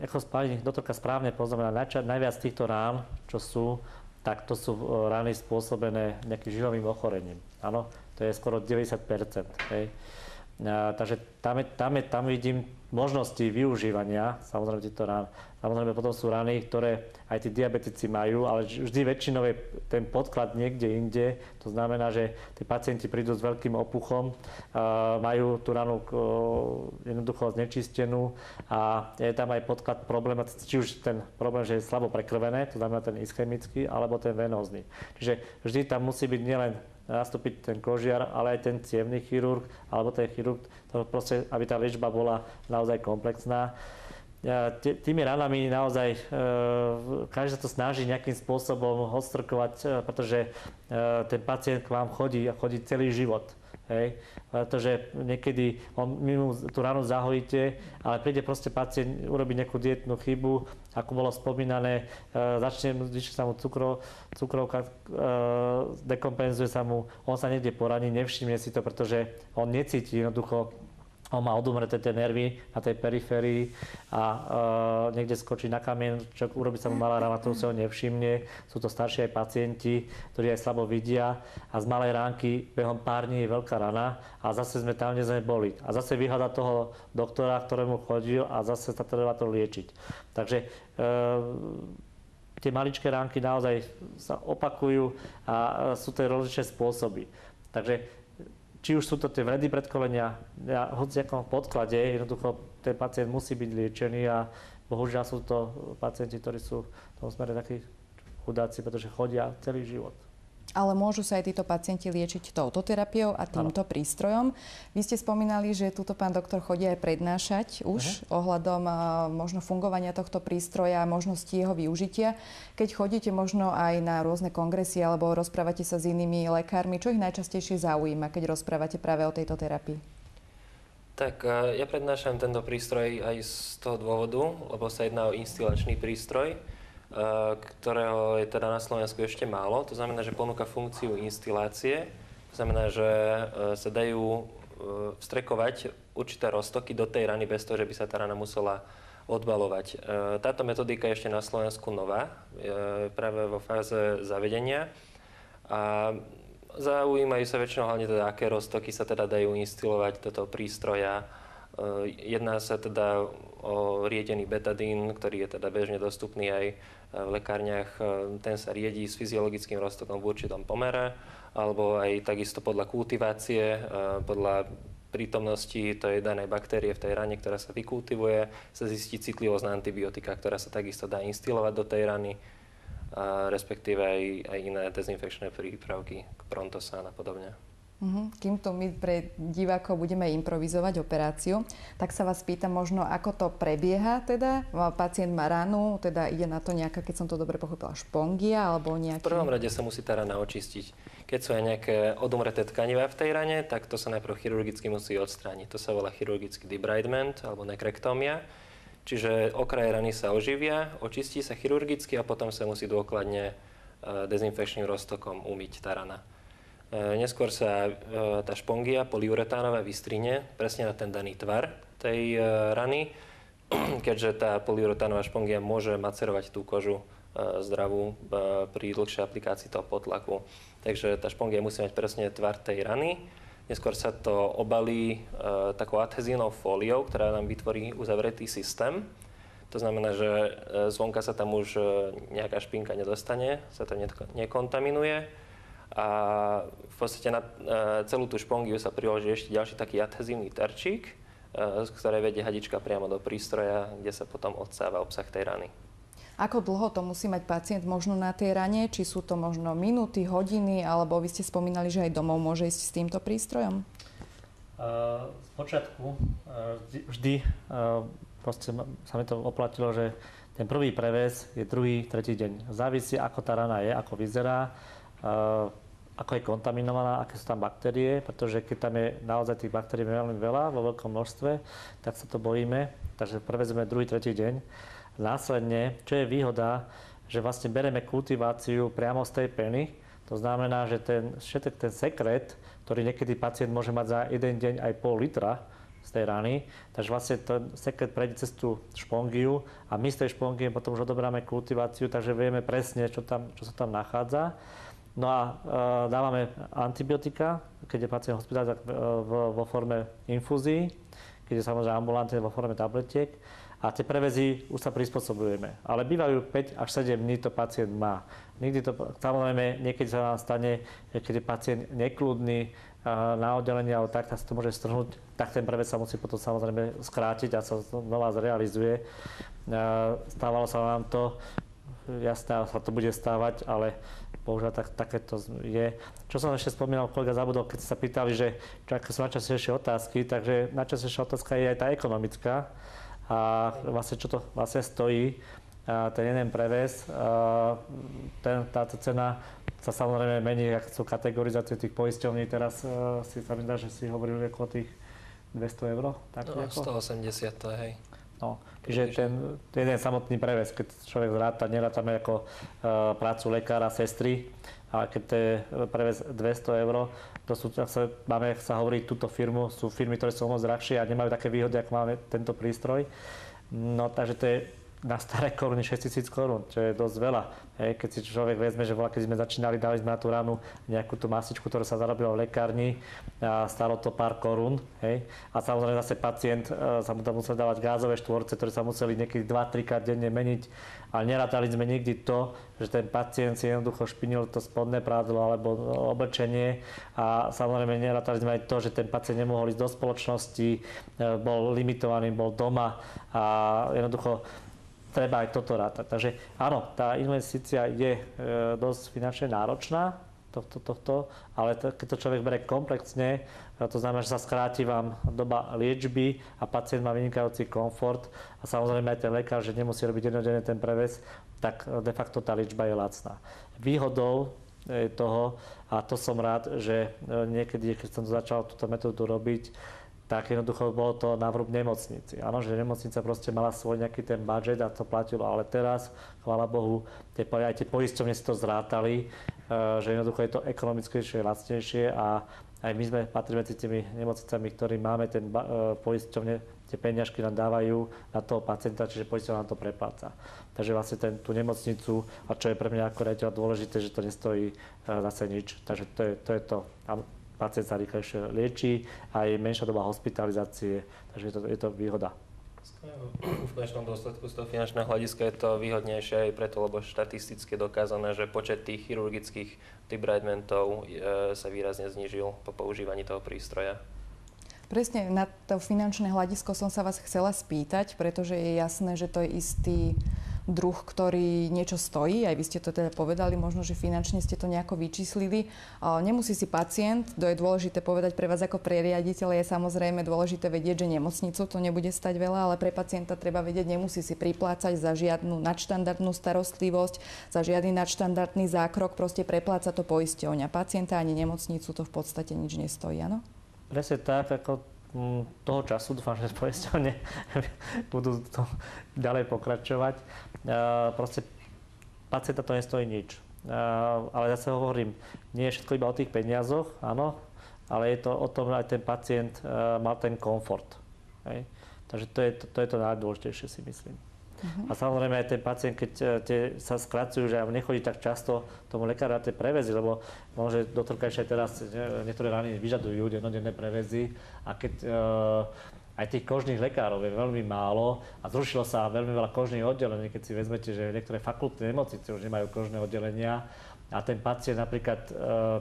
Ako pani doktorka správne poznamená, najviac týchto rán, čo sú, tak to sú rany spôsobené nejakým žilovým ochorením. Áno, to je skoro 90%. Hej. Takže tam vidím možnosti využívania samozrejme týchto rán. Samozrejme potom sú rany, ktoré aj tí diabetici majú, ale vždy väčšinou je ten podklad niekde inde. To znamená, že tí pacienti prídu s veľkým opuchom, majú tú ranu jednoducho znečistenú a je tam aj podklad problematický, či už ten problém, že je slabo prekrvené, to znamená ten ischemický, alebo ten venózny. Čiže vždy tam musí byť nielen nastúpiť ten kožiar, ale aj ten cievny chirurg, alebo ten chirurg, proste, aby tá liečba bola naozaj komplexná. Tými ranami naozaj každý sa to snaží nejakým spôsobom odstrkovať, pretože ten pacient k vám chodí a chodí celý život. Hej? Pretože niekedy vy mu tú ranu zahojíte, ale príde proste pacient urobiť nejakú dietnú chybu, ako bolo spomínané, zvýši sa mu cukrovka, dekompenzuje sa mu, on sa niekde poraní, nevšimne si to, pretože on necíti jednoducho, on má odumreté tie nervy na tej periférii a niekde skočí na kamien, čo urobí sa mu malá rana, ktorú sa ho nevšimne. Sú to starší aj pacienti, ktorí aj slabo vidia a z malej ránky behom pár dní je veľká rana a zase sme tam, kde sme boli. A zase vyhľada toho doktora, ktorému chodil a zase sa treba to liečiť. Takže tie maličké ránky naozaj sa opakujú a sú to rozličné spôsoby. Takže či už sú to tie vredy predkolenia, na hociakom podklade, jednoducho ten pacient musí byť liečený a bohužiaľ sú to pacienti, ktorí sú v tom smere takí chudáci, pretože chodia celý život. Ale môžu sa aj títo pacienti liečiť touto terapiou a týmto prístrojom. Vy ste spomínali, že túto pán doktor chodí aj prednášať už ohľadom možno fungovania tohto prístroja a možnosti jeho využitia. Keď chodíte možno aj na rôzne kongresy alebo rozprávate sa s inými lekármi, čo ich najčastejšie zaujíma, keď rozprávate práve o tejto terapii? Tak ja prednášam tento prístroj aj z toho dôvodu, lebo sa jedná o instilačný prístroj, ktorého je teda na Slovensku ešte málo. To znamená, že ponúka funkciu instilácie. To znamená, že sa dajú vstrekovať určité roztoky do tej rany bez toho, že by sa tá rana musela odbalovať. Táto metodika je ešte na Slovensku nová, práve vo fáze zavedenia. A zaujímajú sa väčšinou hlavne teda, aké roztoky sa teda dajú instilovať do toho prístroja. Jedná sa teda o riedený betadín, ktorý je teda bežne dostupný aj v lekárniach. Ten sa riedí s fyziologickým roztokom v určitom pomere, alebo aj takisto podľa kultivácie, podľa prítomnosti tej danej baktérie v tej rane, ktorá sa vykultivuje, sa zistí citlivosť na antibiotika, ktorá sa takisto dá instilovať do tej rany, respektíve aj iné dezinfekčné prípravky, Prontosan a podobne. Kým to my pre divákov budeme improvizovať operáciu, tak sa vás pýtam možno, ako to prebieha teda. Pacient má ranu, teda ide na to nejaká, keď som to dobre pochopila, špongia alebo nejaký... V prvom rade sa musí tá rana očistiť. Keď sú aj nejaké odumreté tkanivá v tej rane, tak to sa najprv chirurgicky musí odstrániť. To sa volá chirurgický debridement alebo nekrektómia. Čiže okraje rany sa oživia, očistí sa chirurgicky a potom sa musí dôkladne dezinfekčným roztokom umyť tá rana. Neskôr sa tá špongia polyuretánová vystrihne presne na ten daný tvar tej rany, keďže tá polyuretánová špongia môže macerovať tú kožu zdravú pri dlhšej aplikácii toho potlaku. Takže tá špongia musí mať presne tvar tej rany. Neskôr sa to obalí takou adhezívnou fóliou, ktorá nám vytvorí uzavretý systém. To znamená, že zvonka sa tam už nejaká špinka nedostane, sa to nekontaminuje. A v podstate na celú tú špongiu sa priloží ešte ďalší taký adhezívny terčík, z ktorej vedie hadička priamo do prístroja, kde sa potom odsáva obsah tej rany. Ako dlho to musí mať pacient možno na tej rane? Či sú to možno minúty, hodiny, alebo vy ste spomínali, že aj domov môže ísť s týmto prístrojom? Spočiatku vždy proste sa mi to oplatilo, že ten prvý preväz je druhý, tretí deň. Závisí, ako tá rana je, ako vyzerá, ako je kontaminovaná, aké sú tam baktérie, pretože keď tam je naozaj tých baktérií veľmi veľa, vo veľkom množstve, tak sa to bojíme. Takže prevezeme druhý, tretí deň. Následne, čo je výhoda, že vlastne bereme kultiváciu priamo z tej peny. To znamená, že ten sekret, ktorý niekedy pacient môže mať za jeden deň aj pol litra z tej rany, takže vlastne ten sekret prejde cez tú špongiu a my z tej špongie potom už odoberáme kultiváciu, takže vieme presne, čo sa tam nachádza. No a dávame antibiotika, keď je pacient hospitalizovaný vo forme infúzií, keď je samozrejme ambulantne vo forme tabletiek. A tie prevezy už sa prispôsobujeme. Ale bývajú 5 až 7 dní to pacient má. Nikdy to, samozrejme, niekedy sa nám stane, keď je pacient nekľudný na oddelení, ale tak sa to môže strhnúť, tak ten prevez sa musí potom samozrejme skrátiť a sa znova zrealizuje. Stávalo sa nám to, jasné, sa to bude stávať, ale bohužiaľ takéto je. Čo som ešte spomínal, kolega zabudol, keď sa pýtali, že čo sú najčastejšie otázky, takže najčastejšia otázka je aj tá ekonomická. A vlastne čo to vlastne stojí, ten jeden preväz, táto cena sa samozrejme mení, ak sú kategorizácie tých poisťovní. Teraz si sa mi zdá, že si hovorili okolo tých 200 €? Tak, no, 180 to je, hej. No, čiže ten jeden samotný preväz, keď človek nerátame ako prácu lekára, sestry, ale keď to je preväz 200 €, to sú, máme sa hovoriť túto firmu, sú firmy, ktoré sú moc drahšie a nemajú také výhody, ako máme tento prístroj. No takže to je na staré koruny 6 000 korún, čo je dosť veľa. Hej, keď si človek vezme, že keď sme začínali, dali sme na tú ranu nejakú tú masičku, ktorá sa zarobila v lekárni a stalo to pár korún. Hej. A samozrejme zase pacient sa mu tam musel dávať gázové štvorce, ktoré sa museli niekedy 2-3 krát denne meniť. Ale nerátali sme nikdy to, že ten pacient si jednoducho špinil to spodné prádlo alebo oblečenie. A samozrejme nerátali sme aj to, že ten pacient nemohol ísť do spoločnosti, bol limitovaný, bol doma a jednoducho treba aj toto rátať. Takže áno, tá investícia je dosť finančne náročná, tohto, ale keď to človek berie komplexne, to znamená, že sa skráti vám doba liečby a pacient má vynikajúci komfort a samozrejme aj ten lekár, že nemusí robiť jednodenne ten preves, tak de facto tá liečba je lacná. Výhodou toho, a to som rád, že niekedy, keď som začal túto metódu robiť, tak jednoducho bolo to na vrúb nemocnici. Áno, že nemocnica proste mala svoj nejaký ten budget a to platilo, ale teraz, chvála Bohu, aj tie poisťovne si to zrátali, že jednoducho je to ekonomickejšie, lacnejšie a aj my sme patríme medzi tými nemocnicami, ktorí máme ten poisťovne, tie peniažky nám dávajú na toho pacienta, čiže poisťovňa nám to prepláca. Takže vlastne tú nemocnicu, a čo je pre mňa ako riaditeľa dôležité, že to nestojí zase nič. Takže to je to. Pacient sa rýchlejšie liečí a je menšia doba hospitalizácie, takže je to výhoda. V konečnom dôsledku z toho finančného hľadiska je to výhodnejšie aj preto, lebo štatisticky je dokázané, že počet tých chirurgických debridement-ov sa výrazne znížil po používaní toho prístroja. Presne na to finančné hľadisko som sa vás chcela spýtať, pretože je jasné, že to je istý druh, ktorý niečo stojí. Aj vy ste to teda povedali, možno, že finančne ste to nejako vyčíslili. Nemusí si pacient, to je dôležité povedať pre vás ako pre riaditeľa, je samozrejme dôležité vedieť, že nemocnicu to nebude stať veľa, ale pre pacienta treba vedieť, nemusí si priplácať za žiadnu nadštandardnú starostlivosť, za žiadny nadštandardný zákrok, proste prepláca to poisťovňa. Pacienta ani nemocnicu to v podstate nič nestojí, áno? Presne tak, ako toho času, dúfam, že poisťovne budú to ďalej pokračovať. Proste pacienta to nestojí nič. Ale zase hovorím, nie je všetko iba o tých peniazoch, áno, ale je to o tom, že aj ten pacient mal ten komfort. Hej. Takže to je to najdôležitejšie, si myslím. A samozrejme aj ten pacient, keď sa skracujú, že nechodí tak často tomu lekáru na tie prevezy, lebo môže doktorka ešte aj teraz, niektoré rany vyžadujú dennodenné prevezy a keď aj tých kožných lekárov je veľmi málo a zrušilo sa veľmi veľa kožných oddelení, keď si vezmete, že niektoré fakultné nemocnice už nemajú kožné oddelenia a ten pacient napríklad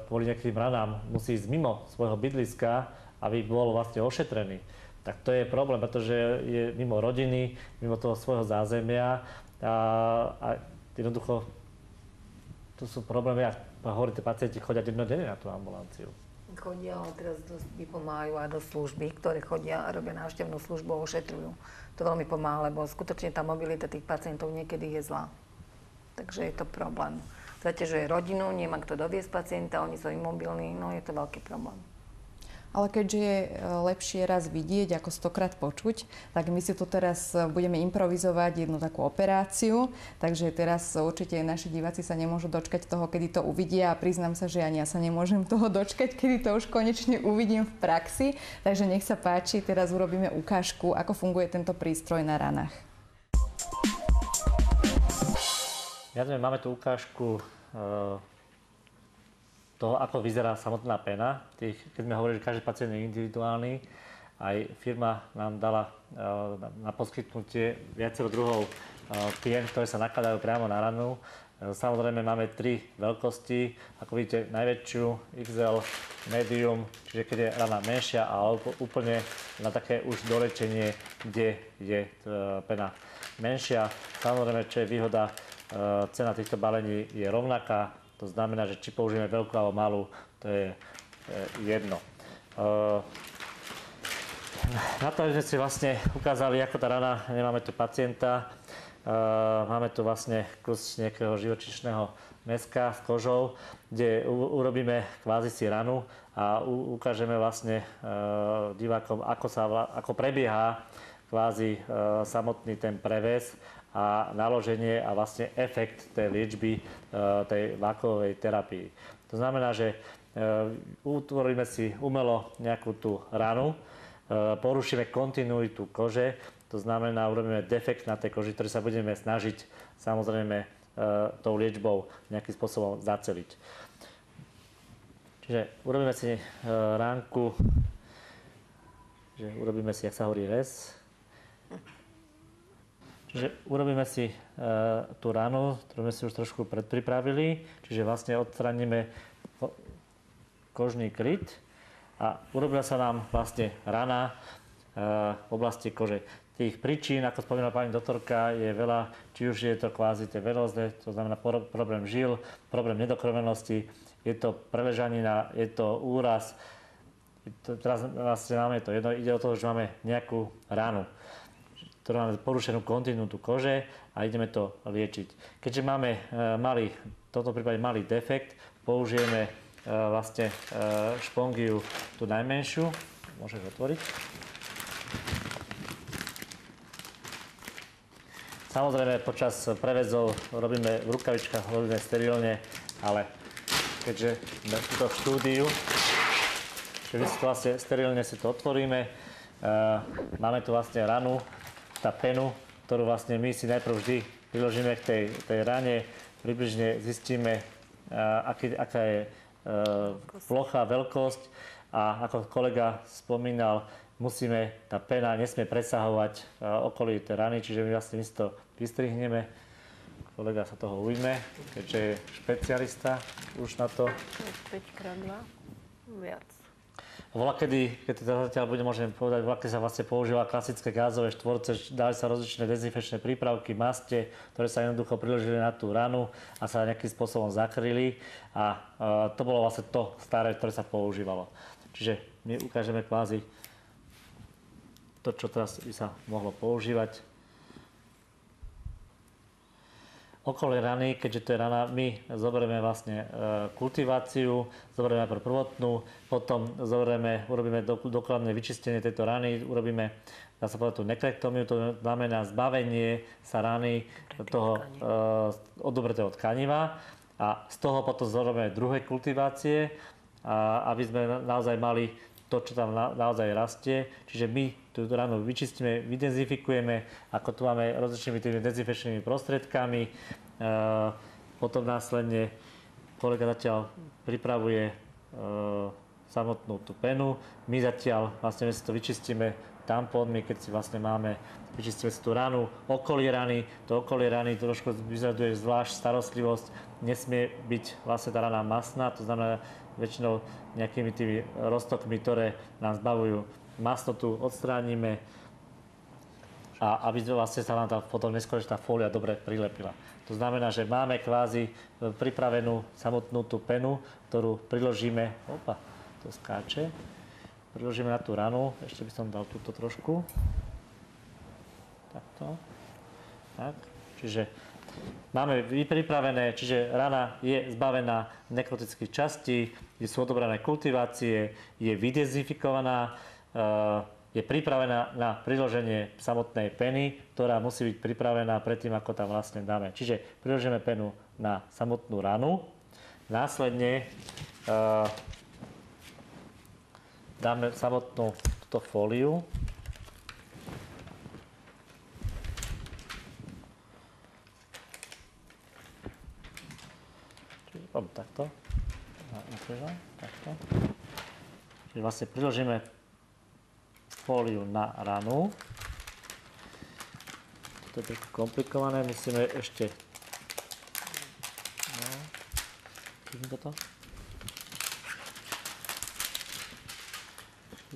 kvôli nejakým ranám musí ísť mimo svojho bydliska, aby bol vlastne ošetrený. Tak to je problém, pretože je mimo rodiny, mimo toho svojho zázemia a jednoducho tu sú problémy, ako hovoríte, pacienti chodia dennodenne na tú ambulanciu. Chodia, ale teraz dosť vypomáhajú aj do služby, ktoré chodia a robia návštevnú službu a ošetrujú. To veľmi pomáha, lebo skutočne tá mobilita tých pacientov niekedy je zlá. Takže je to problém. Zaťažuje rodinu, nemá kto doviesť pacienta, oni sú imobilní, no je to veľký problém. Ale keďže je lepšie raz vidieť, ako 100-krát počuť, tak my si tu teraz budeme improvizovať jednu takú operáciu. Takže teraz určite naši diváci sa nemôžu dočkať toho, kedy to uvidia. A priznám sa, že ani ja sa nemôžem toho dočkať, kedy to už konečne uvidím v praxi. Takže nech sa páči, teraz urobíme ukážku, ako funguje tento prístroj na ranách. Máme tu ukážku toho, ako vyzerá samotná pena. Keď sme hovorili, že každý pacient je individuálny, aj firma nám dala na poskytnutie viacero druhov pien, ktoré sa nakladajú priamo na ranu. Samozrejme máme 3 veľkosti, ako vidíte najväčšiu XL, medium, čiže keď je rana menšia a úplne na také už dolečenie, kde je pena menšia. Samozrejme, čo je výhoda, cena týchto balení je rovnaká. To znamená, že či použijeme veľkú alebo malú, to je jedno. Na to, aby sme si vlastne ukázali, ako tá rana, nemáme tu pacienta, máme tu vlastne kus nejakého živočíšneho mäska s kožou, kde urobíme kvázi si ranu a ukážeme vlastne divákom, ako prebieha kvázi samotný ten preves a naloženie a vlastne efekt tej liečby, tej vákovej terapii. To znamená, že utvoríme si umelo nejakú tú ranu, porušíme kontinuitu kože, to znamená, urobíme defekt na tej koži, ktorý sa budeme snažiť samozrejme tou liečbou nejakým spôsobom zaceliť. Čiže urobíme si ránku, že urobíme si, jak sa hovorí, rez. Čiže urobíme si tú ranu, ktorú sme si už trošku predpripravili, čiže vlastne odstraníme kožný kryt a urobila sa nám vlastne rana v oblasti kože. tých príčin, ako spomínala pani doktorka, je veľa, či už je to kvázi tie venózne, to znamená problém žil, problém nedokrvenosti, je to preležanina, je to úraz. Teraz vlastne máme to jedno, ide o to, že máme nejakú ránu, ktorá máme porušenú kontinuitu kože a ideme to liečiť. Keďže máme v tomto prípade malý defekt, použijeme vlastne špongiu tú najmenšiu, môžeš otvoriť. Samozrejme, počas prevezov robíme v rukavičkách, robíme sterilne, ale keďže sme túto štúdiu, že vlastne sterilne si to otvoríme, máme tu vlastne ranu, tá penu, ktorú vlastne my si najprv vždy priložíme k tej rane, približne zistíme, aká je plocha, veľkosť a ako kolega spomínal, tá pena nesmie presahovať okolí tej rany, čiže my vlastne si to vystrihneme. Kolega sa toho ujme, keďže je špecialista už na to. 5x2, viac. Volakedy, keď to zatiaľ môžem povedať, volakedy sa vlastne používa klasické gázové štvorce, dali sa rozličné dezinfekčné prípravky, maste, ktoré sa jednoducho priložili na tú ranu a sa nejakým spôsobom zakryli. A to bolo vlastne to staré, ktoré sa používalo. Čiže my ukážeme kvázi to, čo teraz by sa mohlo používať. Okolie rany, keďže to je rana, my zoberieme vlastne kultiváciu, zoberieme najprv prvotnú, potom urobíme dokladné vyčistenie tejto rany, urobíme, dá sa povedať, tú nekrektomiu, to znamená zbavenie sa rany toho odobretého tkaniva a z toho potom zoberieme druhé kultivácie, aby sme naozaj mali to, čo tam naozaj rastie. Čiže my tú ranu vyčistíme, vydezinfikujeme, ako tu máme rozličnými tými dezinfekčnými prostriedkami. Potom následne kolega zatiaľ pripravuje samotnú tú penu. My zatiaľ vlastne si to vyčistíme tampónmi, keď si vlastne vyčistíme si tú ranu, okolie rany. To okolie rany trošku vyžaduje zvlášť starostlivosť. Nesmie byť vlastne tá rana masná, to znamená väčšinou nejakými tými roztokmi, ktoré nám zbavujú masnotu, odstránime a aby vlastne sa nám potom neskôr tá fólia dobre prilepila. To znamená, že máme kvázi pripravenú samotnú tú penu, ktorú priložíme, to skáče, priložíme na tú ranu, ešte by som dal túto trošku, takto, tak, čiže máme pripravené, čiže rana je zbavená nekrotických častí, sú odobrané kultivácie, je vydezinfikovaná, je pripravená na priloženie samotnej peny, ktorá musí byť pripravená predtým, ako tam vlastne dáme. Čiže priložíme penu na samotnú ranu, následne dáme samotnú túto fóliu. Takto. Takto. Čiže vlastne priložíme fóliu na ranu. To je trošku komplikované, musíme ešte... Vidím toto?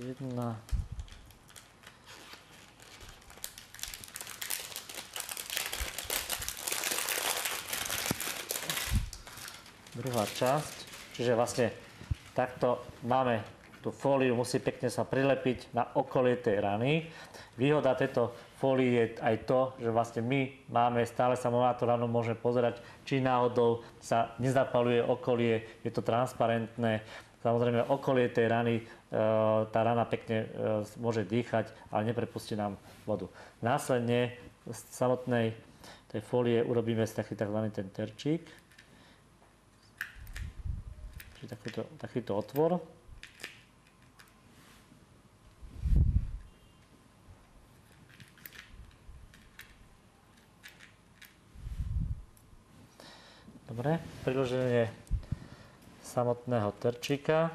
Jedna... Druhá časť, čiže vlastne takto máme tú fóliu, musí pekne sa prilepiť na okolie tej rany. Výhoda tejto fólie je aj to, že vlastne my máme, stále sa na tú ranu môžeme pozerať, či náhodou sa nezapaluje okolie, je to transparentné. Samozrejme, okolie tej rany, tá rana pekne môže dýchať, ale neprepustí nám vodu. Následne z samotnej tej fólie urobíme taký tzv. Ten terčík. Takýto otvor. Dobre, priloženie samotného terčíka.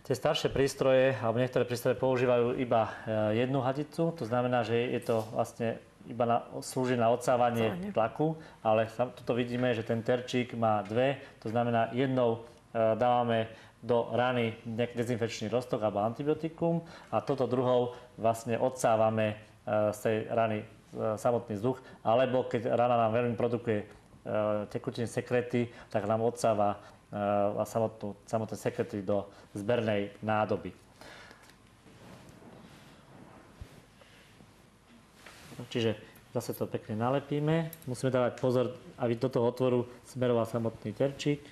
Tie staršie prístroje, alebo niektoré prístroje používajú iba jednu hadicu, to znamená, že je to vlastne iba slúži na odsávanie tlaku, ale tuto vidíme, že ten terčík má dve, to znamená jednou dávame do rany nejaký dezinfekčný roztok alebo antibiotikum a toto druhou vlastne odsávame z tej rany samotný vzduch, alebo keď rana nám veľmi produkuje tekutiny, sekrety, tak nám odsáva samotné sekrety do zbernej nádoby. Čiže zase to pekne nalepíme. Musíme dávať pozor, aby do toho otvoru smeroval samotný terčík.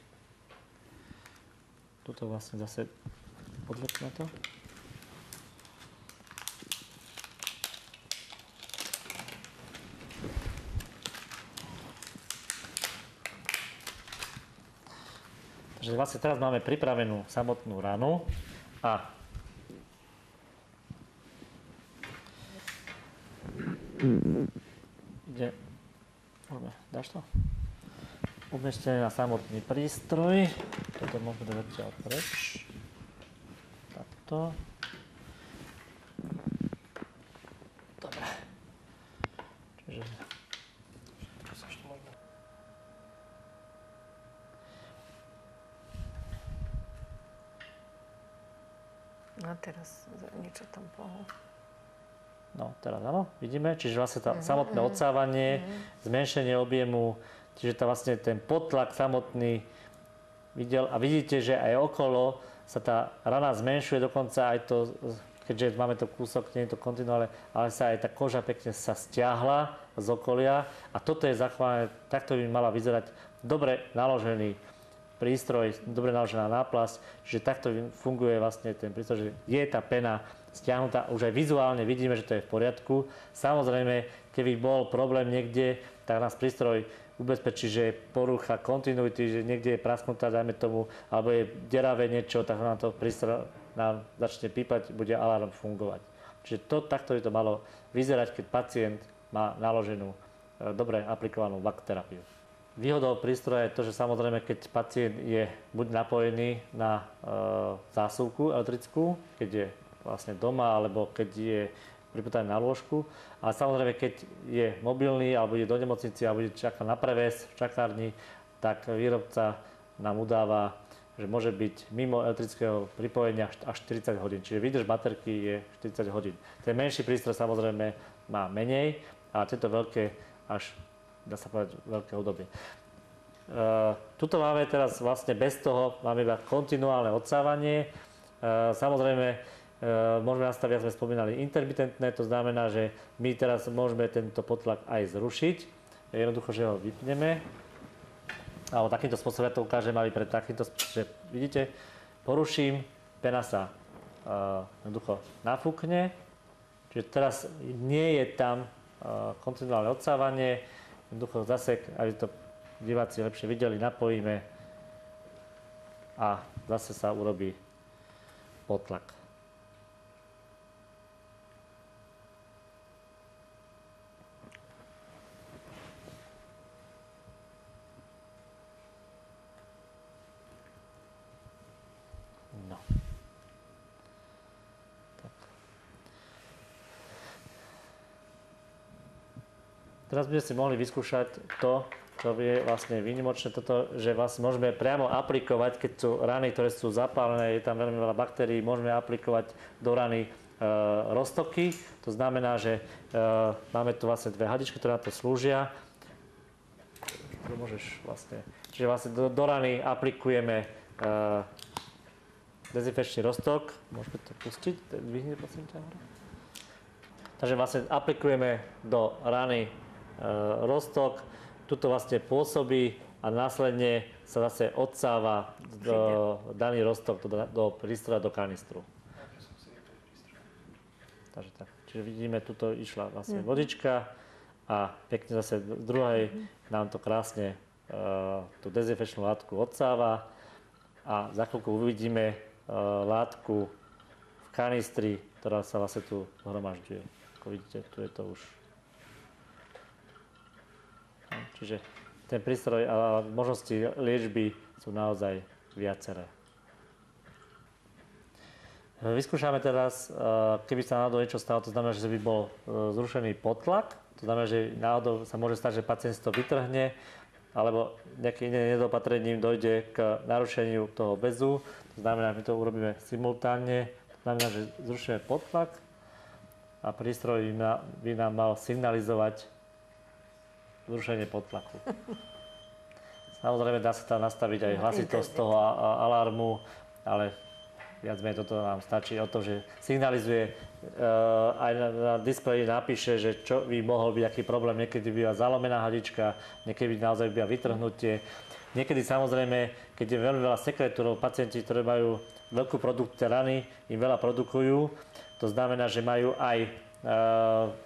Tuto vlastne zase podlepíme to. Takže vlastne teraz máme pripravenú samotnú ranu a dáš to? Umiestnené na samotný prístroj. Toto môžeme dať zatiaľ preč. Takto. Dobre. Čiže... No teraz niečo tam pohol. No, teraz áno, vidíme. Čiže vlastne tá samotné odsávanie, zmenšenie objemu, čiže vlastne ten potlak samotný videl a vidíte, že aj okolo sa tá rana zmenšuje, dokonca aj to, keďže máme to kúsok, nie je to kontinuálne, ale sa aj tá koža pekne sa stiahla z okolia a toto je zachované, takto by mala vyzerať dobre naložený prístroj, dobre naložená náplasť, že takto funguje vlastne ten prístroj, že je tá pena stiahnutá, už aj vizuálne vidíme, že to je v poriadku. Samozrejme, keby bol problém niekde, tak nás prístroj ubezpečí, že je porucha kontinuity, že niekde je prasknutá, dajme tomu, alebo je deravé niečo, tak nám to prístroj nám začne pípať, bude alarm fungovať. Čiže takto by to malo vyzerať, keď pacient má naloženú, dobre aplikovanú vakterapiu. Výhodou prístroja je to, že samozrejme, keď pacient je buď napojený na zásuvku elektrickú, keď je vlastne doma, alebo keď je priputaný na lôžku. Ale samozrejme, keď je mobilný, alebo ide do nemocnice, alebo čaká na preves v čakárni, tak výrobca nám udáva, že môže byť mimo elektrického pripojenia až 40 hodín. Čiže výdrž baterky je 40 hodín. Ten menší prístroj samozrejme má menej, ale tieto veľké až, dá sa povedať, veľké obdobie. Tuto máme teraz vlastne bez toho, máme iba kontinuálne odsávanie. Samozrejme, môžeme nastaviť, sme spomínali, intermitentné, to znamená, že my teraz môžeme tento potlak aj zrušiť. Jednoducho, že ho vypneme. Alebo takýmto spôsobom, ja to ukážem aj pre takýmto spôsobom, že vidíte, poruším, pena sa jednoducho nafúkne. Čiže teraz nie je tam kontinuálne odsávanie. Jednoducho zase, aby to diváci lepšie videli, napojíme a zase sa urobí potlak. No. Tak. Teraz by sme si mohli vyskúšať to, čo je vlastne výnimočné, toto, že vlastne môžeme priamo aplikovať, keď sú rany, ktoré sú zapálené, je tam veľmi veľa baktérií, môžeme aplikovať do rany roztoky. To znamená, že máme tu vlastne dve hadičky, ktoré na to slúžia. Čiže vlastne do rany aplikujeme dezinfekčný roztok. Môžeme to pustiť? Vyhni, prosím ťa. Takže vlastne aplikujeme do rany roztok. Tuto vlastne pôsobí a následne sa zase odsáva daný roztok do prístroja, do kanistru. Takže tak. Čiže vidíme, tuto išla vlastne vodička a pekne zase z druhej nám to krásne tú dezinfekčnú látku odsáva a za chvíľku uvidíme látku v kanistri, ktorá sa vlastne tu hromažďuje. Ako vidíte, tu je to už. Čiže ten prístroj a možnosti liečby sú naozaj viaceré. Vyskúšame teraz, keby sa náhodou niečo stalo, to znamená, že by bol zrušený potlak, to znamená, že náhodou sa môže stať, že pacient si to vytrhne, alebo nejakým iným nedopatrením dojde k narušeniu toho väzu. To To znamená, my to urobíme simultánne, to znamená, že zrušíme podtlak a prístroj by nám mal signalizovať zrušenie podtlaku. Samozrejme, dá sa tam nastaviť aj hlasitosť toho alarmu, ale viac menej toto nám stačí o to, že signalizuje, aj na displeji napíše, že čo by mohol byť, aký problém. Niekedy býva zalomená hadička, niekedy naozaj býva vytrhnutie. Niekedy samozrejme, keď je veľmi veľa sekretúrov, pacienti, ktorí majú veľkú produkciu rany, im veľa produkujú, to znamená, že majú aj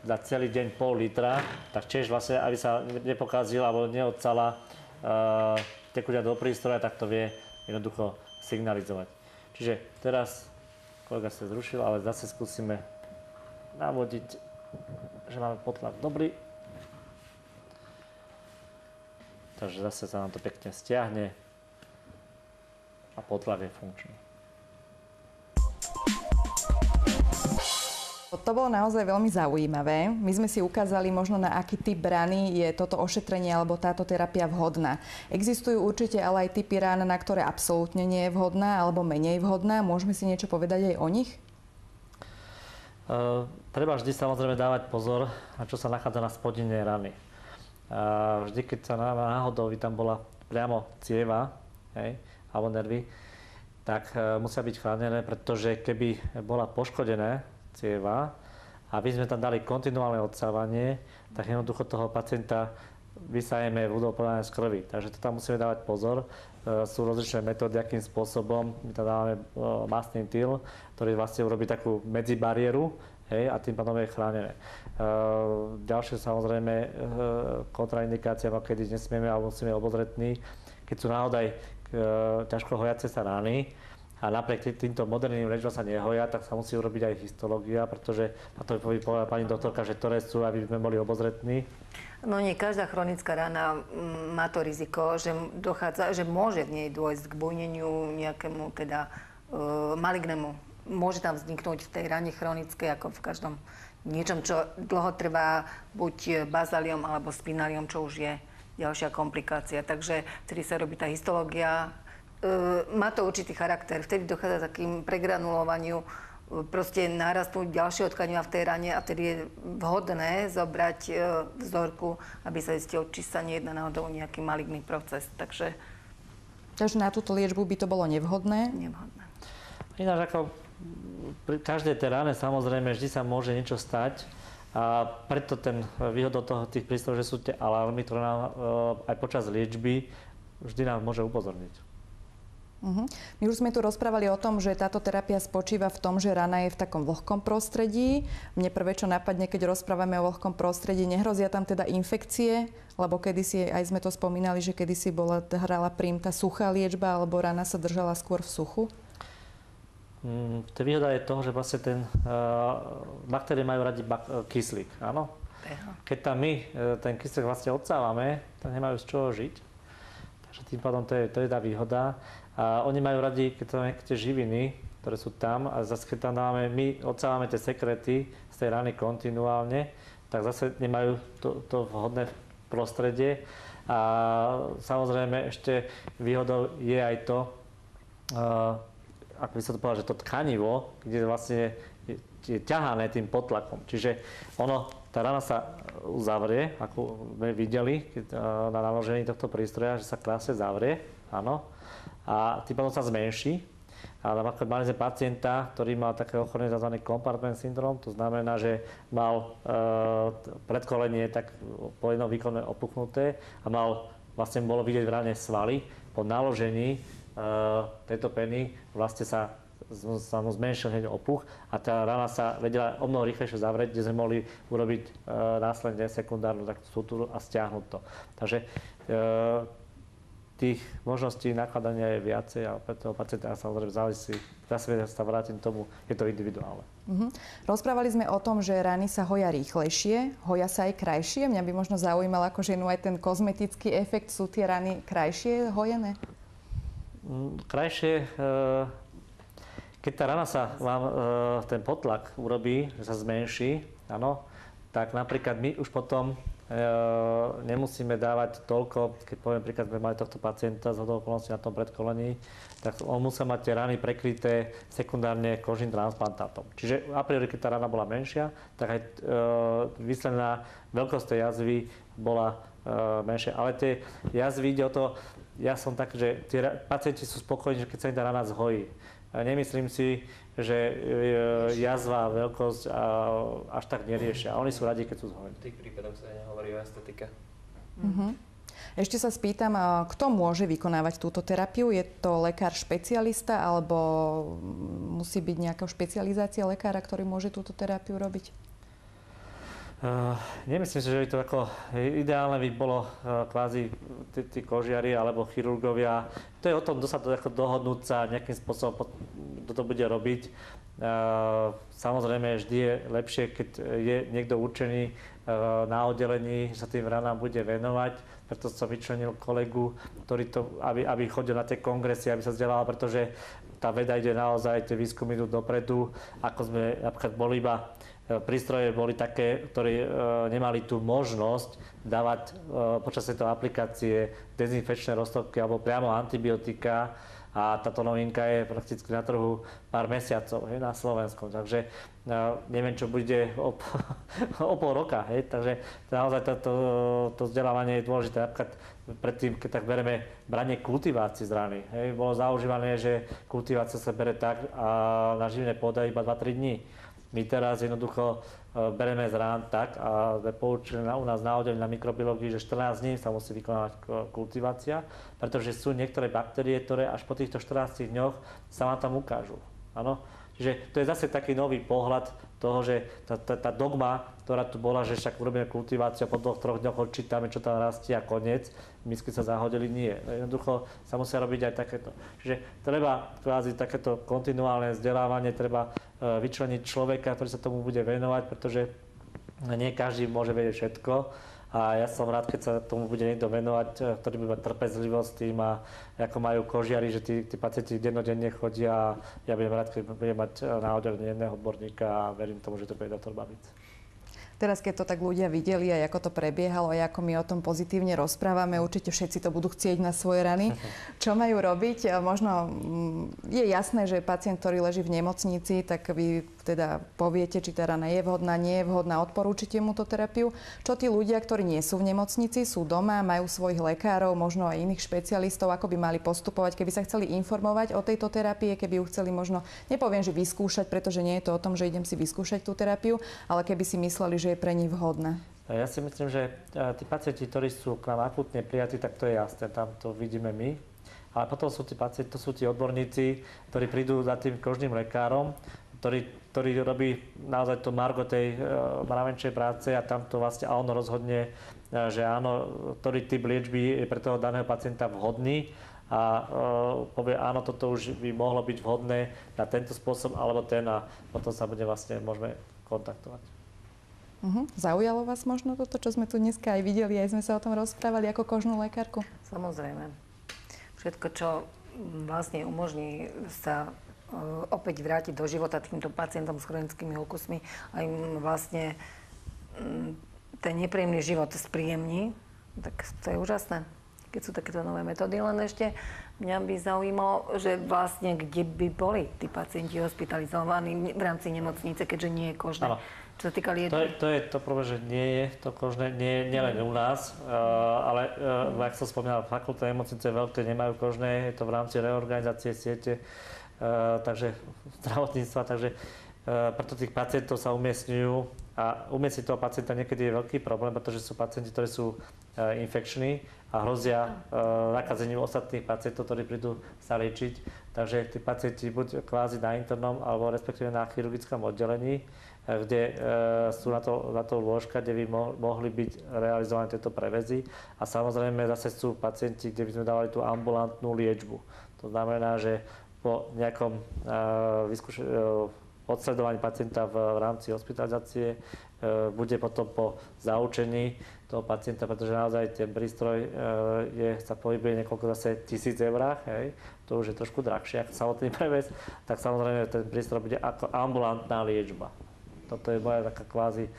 za celý deň pol litra, tak tiež vlastne, aby sa nepokázila alebo neodsala tekutina do prístroja, tak to vie jednoducho signalizovať. Čiže teraz kolega sa zrušil, ale zase skúsime navodiť, že máme podtlak dobrý. Takže zase sa nám to pekne stiahne a podtlak je funkčný. To bolo naozaj veľmi zaujímavé. My sme si ukázali možno, na aký typ rany je toto ošetrenie alebo táto terapia vhodná. Existujú určite ale aj typy rán, na ktoré absolútne nie je vhodná alebo menej vhodná. Môžeme si niečo povedať aj o nich? Treba vždy samozrejme dávať pozor, na čo sa nachádza na spodine rany. Vždy, keď sa náhodou by tam bola priamo cieva, alebo nervy, tak musia byť chránené, pretože keby bola poškodené cieva a by sme tam dali kontinuálne odsávanie, tak jednoducho toho pacienta vysajeme vodopodanie z krvi. Takže to tam musíme dávať pozor. Sú rozličné metódy, akým spôsobom. My tam dávame mastný tyl, ktorý vlastne urobí takú medzibariéru, a tým pádom je chránené. Ďalšie samozrejme kontraindikácia, kedy nesmieme alebo musíme obozretní, keď sú naozaj ťažko hojace sa rany, a napriek týmto moderným liečbám sa nehoja, tak sa musí urobiť aj histológia, pretože na to by povedala pani doktorka, že ktoré sú, aby sme boli obozretní. No nie, každá chronická rana má to riziko, že môže v nej dôjsť k bujneniu nejakému malignému. Môže tam vzniknúť v tej rane chronickej, ako v každom niečom, čo dlho trvá, buď bazaliom alebo spinaliom, čo už je ďalšia komplikácia. Takže vtedy sa robí tá histológia. Má to určitý charakter. Vtedy dochádza k takým pregranulovaniu, proste nárastnú ďalšie tkaniva v tej rane a vtedy je vhodné zobrať vzorku, aby sa zistilo, či sa nejedná náhodou nejaký maligný proces. Takže na túto liečbu by to bolo nevhodné? Nevhodné. Ináč ako pri každej tej rane samozrejme vždy sa môže niečo stať a preto výhodou tých prístrojov, že sú tie alarmy, ktoré nám aj počas liečby vždy nám môže upozorniť. My už sme tu rozprávali o tom, že táto terapia spočíva v tom, že rana je v takom vlhkom prostredí. Mne prvé, čo napadne, keď rozprávame o vlhkom prostredí, nehrozia tam teda infekcie, lebo kedysi, aj sme to spomínali, že kedysi hrala prím tá suchá liečba, alebo rana sa držala skôr v suchu? To výhoda je toho, že vlastne baktérie majú radi kyslík, áno? Keď tam my ten kyslík vlastne odsávame, tak nemajú z čoho žiť. Takže tým pádom to je tá výhoda. A oni majú radi, keď tam tie živiny, ktoré sú tam, a zase keď tam my odsávame tie sekrety z tej rany kontinuálne, tak zase nemajú to vhodné prostredie. A samozrejme ešte výhodou je aj to, ako by sa to povedal, že to tkanivo, kde vlastne je ťahané tým podtlakom. Čiže tá rana sa uzavrie, ako sme videli na naložení tohto prístroja, že sa krásne zavrie, áno. A tým pádom sa zmenší. A napríklad mali sme pacienta, ktorý mal také ochorenie tzv. Compartment syndrom, to znamená, že mal predkolenie tak po jednom výkone opuchnuté a vlastne bolo vidieť v rane svaly. Po naložení tejto peny vlastne sa mu zmenšil hneď opuch a tá rana sa vedela o mnoho rýchlejšie zavrieť, kde sme mohli urobiť následne sekundárnu takú sutúru a stiahnuť to. Takže tých možností nakladania je viacej a pre toho pacienta samozrejme závisí. Zase sa vrátim k tomu, je to individuálne. Rozprávali sme o tom, že rany sa hoja rýchlejšie, hoja sa aj krajšie. Mňa by možno zaujímal ako ženu aj ten kozmetický efekt. Sú tie rany krajšie hojené? Krajšie, keď tá rana sa vám ten podtlak urobí, že sa zmenší, áno, tak napríklad my už potom nemusíme dávať toľko, keď poviem príklad, sme mali tohto pacienta z hodou okolností na tom predkolení, tak on musel mať tie rany prekryté sekundárne kožným transplantátom. Čiže a priori, keď tá rana bola menšia, tak aj výsledná veľkosť tej jazvy bola menšia. Ale tie jazvy, ide o to, ja som tak, že tie pacienti sú spokojní, že keď sa im tá rana zhojí. Nemyslím si, že jazva, veľkosť až tak neriešia. Oni sú radi, keď sú zhojení. V tých prípadoch sa nehovorí o estetike. Ešte sa spýtam, kto môže vykonávať túto terapiu? Je to lekár špecialista alebo musí byť nejaká špecializácia lekára, ktorý môže túto terapiu robiť? Nemyslím si, že by to ako ideálne by bolo kvázi tí kožiari alebo chirurgovia. To je o tom, dohodnúť sa nejakým spôsobom, kto to bude robiť. Samozrejme, vždy je lepšie, keď je niekto určený na oddelení, že sa tým ranám bude venovať. Preto som vyčlenil kolegu, ktorý aby chodil na tie kongresy, aby sa vzdelal, pretože tá veda ide naozaj, tie výskumy idú dopredu. Ako sme napríklad boli iba prístroje boli také, ktoré nemali tú možnosť dávať počas tejto aplikácie dezinfekčné roztoky alebo priamo antibiotika. A táto novinka je prakticky na trhu pár mesiacov na Slovensku. Takže neviem, čo bude o pol roka. Takže naozaj to vzdelávanie je dôležité. Napríklad predtým, keď tak bereme branie kultivácií z rany. Bolo zaužívané, že kultivácia sa bere tak a na živné pôde iba 2-3 dní. My teraz jednoducho bereme z rán tak a sme poučili u nás na oddelení na mikrobiológii, že 14 dní sa musí vykonávať kultivácia, pretože sú niektoré baktérie, ktoré až po týchto 14 dňoch sa vám tam ukážu. Áno? Čiže to je zase taký nový pohľad toho, že tá dogma, ktorá tu bola, že však urobíme kultiváciu a po 2-3 dňoch odčítame, čo tam rastie a koniec, misky sa zahodili, nie. Jednoducho sa musia robiť aj takéto. Čiže treba kvázi takéto kontinuálne vzdelávanie, treba vyčleniť človeka, ktorý sa tomu bude venovať, pretože nie každý môže vedieť všetko. A ja som rád, keď sa tomu bude niekto venovať, ktorý bude mať trpezlivosť tým a ako majú kožiari, že tí pacienti dennodenne chodia. Ja budem rád, keď budem mať na oddelení jedného odborníka a verím tomu, že to bude doktor Babic. Teraz, keď to tak ľudia videli aj ako to prebiehalo, aj ako my o tom pozitívne rozprávame, určite všetci to budú chcieť na svoje rany. Čo majú robiť? Možno je jasné, že pacient, ktorý leží v nemocnici, tak vy teda poviete, či tá rana je vhodná, nie je vhodná, odporúčite mu tú terapiu. Čo tí ľudia, ktorí nie sú v nemocnici, sú doma, majú svojich lekárov, možno aj iných špecialistov, ako by mali postupovať, keby sa chceli informovať o tejto terapii, keby ju chceli možno, nepoviem, že vyskúšať, pretože nie je to o tom, že idem si vyskúšať tú terapiu, ale keby si mysleli, že je pre nich vhodná. Ja si myslím, že tí pacienti, ktorí sú k nám akútne prijatí, tak to je jasné, tam to vidíme my. Ale potom sú tí pacienti, to sú tí odborníci, ktorí prídu za tým kožným lekárom, ktorý robí naozaj to margo tej mravenčej práce a tam to vlastne a on rozhodne, že áno, ktorý typ liečby je pre toho daného pacienta vhodný a povie áno, toto už by mohlo byť vhodné na tento spôsob alebo ten a potom sa môžeme kontaktovať. Zaujalo vás možno toto, čo sme tu dneska aj videli, aj sme sa o tom rozprávali ako kožnú lekárku? Samozrejme. Všetko, čo vlastne umožní sa opäť vrátiť do života týmto pacientom s chronickými úkusmi a im vlastne ten nepríjemný život spríjemní, tak to je úžasné. Keď sú takéto nové metódy, len ešte mňa by zaujímalo, že vlastne kde by boli tí pacienti hospitalizovaní v rámci nemocnice, keďže nie je kožné. Áno. Čo sa týka liečby? To je to prvé, že nie je to kožné, nie len u nás, ale ako som spomínal, fakultné nemocnice veľké nemajú kožné, je to v rámci reorganizácie siete, takže zdravotníctva, takže preto tých pacientov sa umiestňujú a umiestniť toho pacienta niekedy je veľký problém, pretože sú pacienti, ktorí sú infekční a hrozia nakazením ostatných pacientov, ktorí prídu sa liečiť. Takže tí pacienti buď kvázi na internom, alebo respektíve na chirurgickom oddelení, kde sú na to lôžka, kde by mohli byť realizované tieto prevezy. A samozrejme zase sú pacienti, kde by sme dávali tú ambulantnú liečbu. To znamená, že po nejakom odsledovaní pacienta v rámci hospitalizácie bude potom po zaučení toho pacienta, pretože naozaj ten prístroj sa pohybuje niekoľko zase 1000 eurách, hej, to už je trošku drahšie ako samotný prevez, tak samozrejme ten prístroj bude ako ambulantná liečba. Toto je moja taká kvázi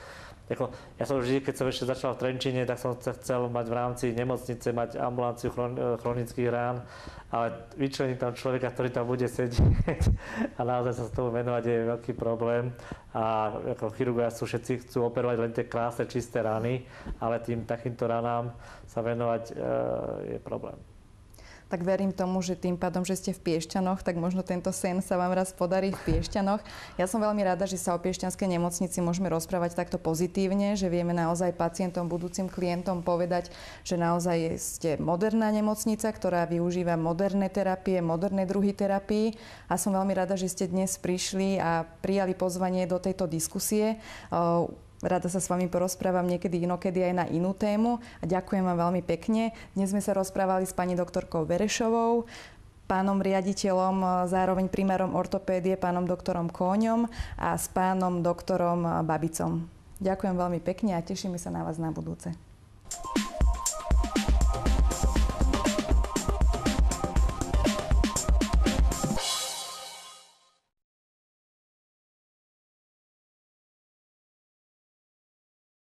Ja som vždy, keď som ešte začal v Trenčíne, tak som chcel mať v rámci nemocnice mať ambulanciu chronických rán, ale vyčleniť tam človeka, ktorý tam bude sedieť a naozaj sa s tomu venovať je veľký problém. A ako chirurgovia všetci chcú operovať len tie krásne, čisté rany, ale takýmto ranám sa venovať je problém. Tak verím tomu, že tým pádom, že ste v Piešťanoch, tak možno tento sen sa vám raz podarí v Piešťanoch. Ja som veľmi rada, že sa o piešťanskej nemocnici môžeme rozprávať takto pozitívne, že vieme naozaj pacientom, budúcim klientom povedať, že naozaj ste moderná nemocnica, ktorá využíva moderné terapie, moderné druhy terapii. A som veľmi rada, že ste dnes prišli a prijali pozvanie do tejto diskusie. Rada sa s vami porozprávam niekedy inokedy aj na inú tému a ďakujem vám veľmi pekne. Dnes sme sa rozprávali s pani doktorkou Verešovou, pánom riaditeľom, zároveň primárom ortopédie, pánom doktorom Kóňom a s pánom doktorom Babicom. Ďakujem veľmi pekne a tešíme sa na vás na budúce.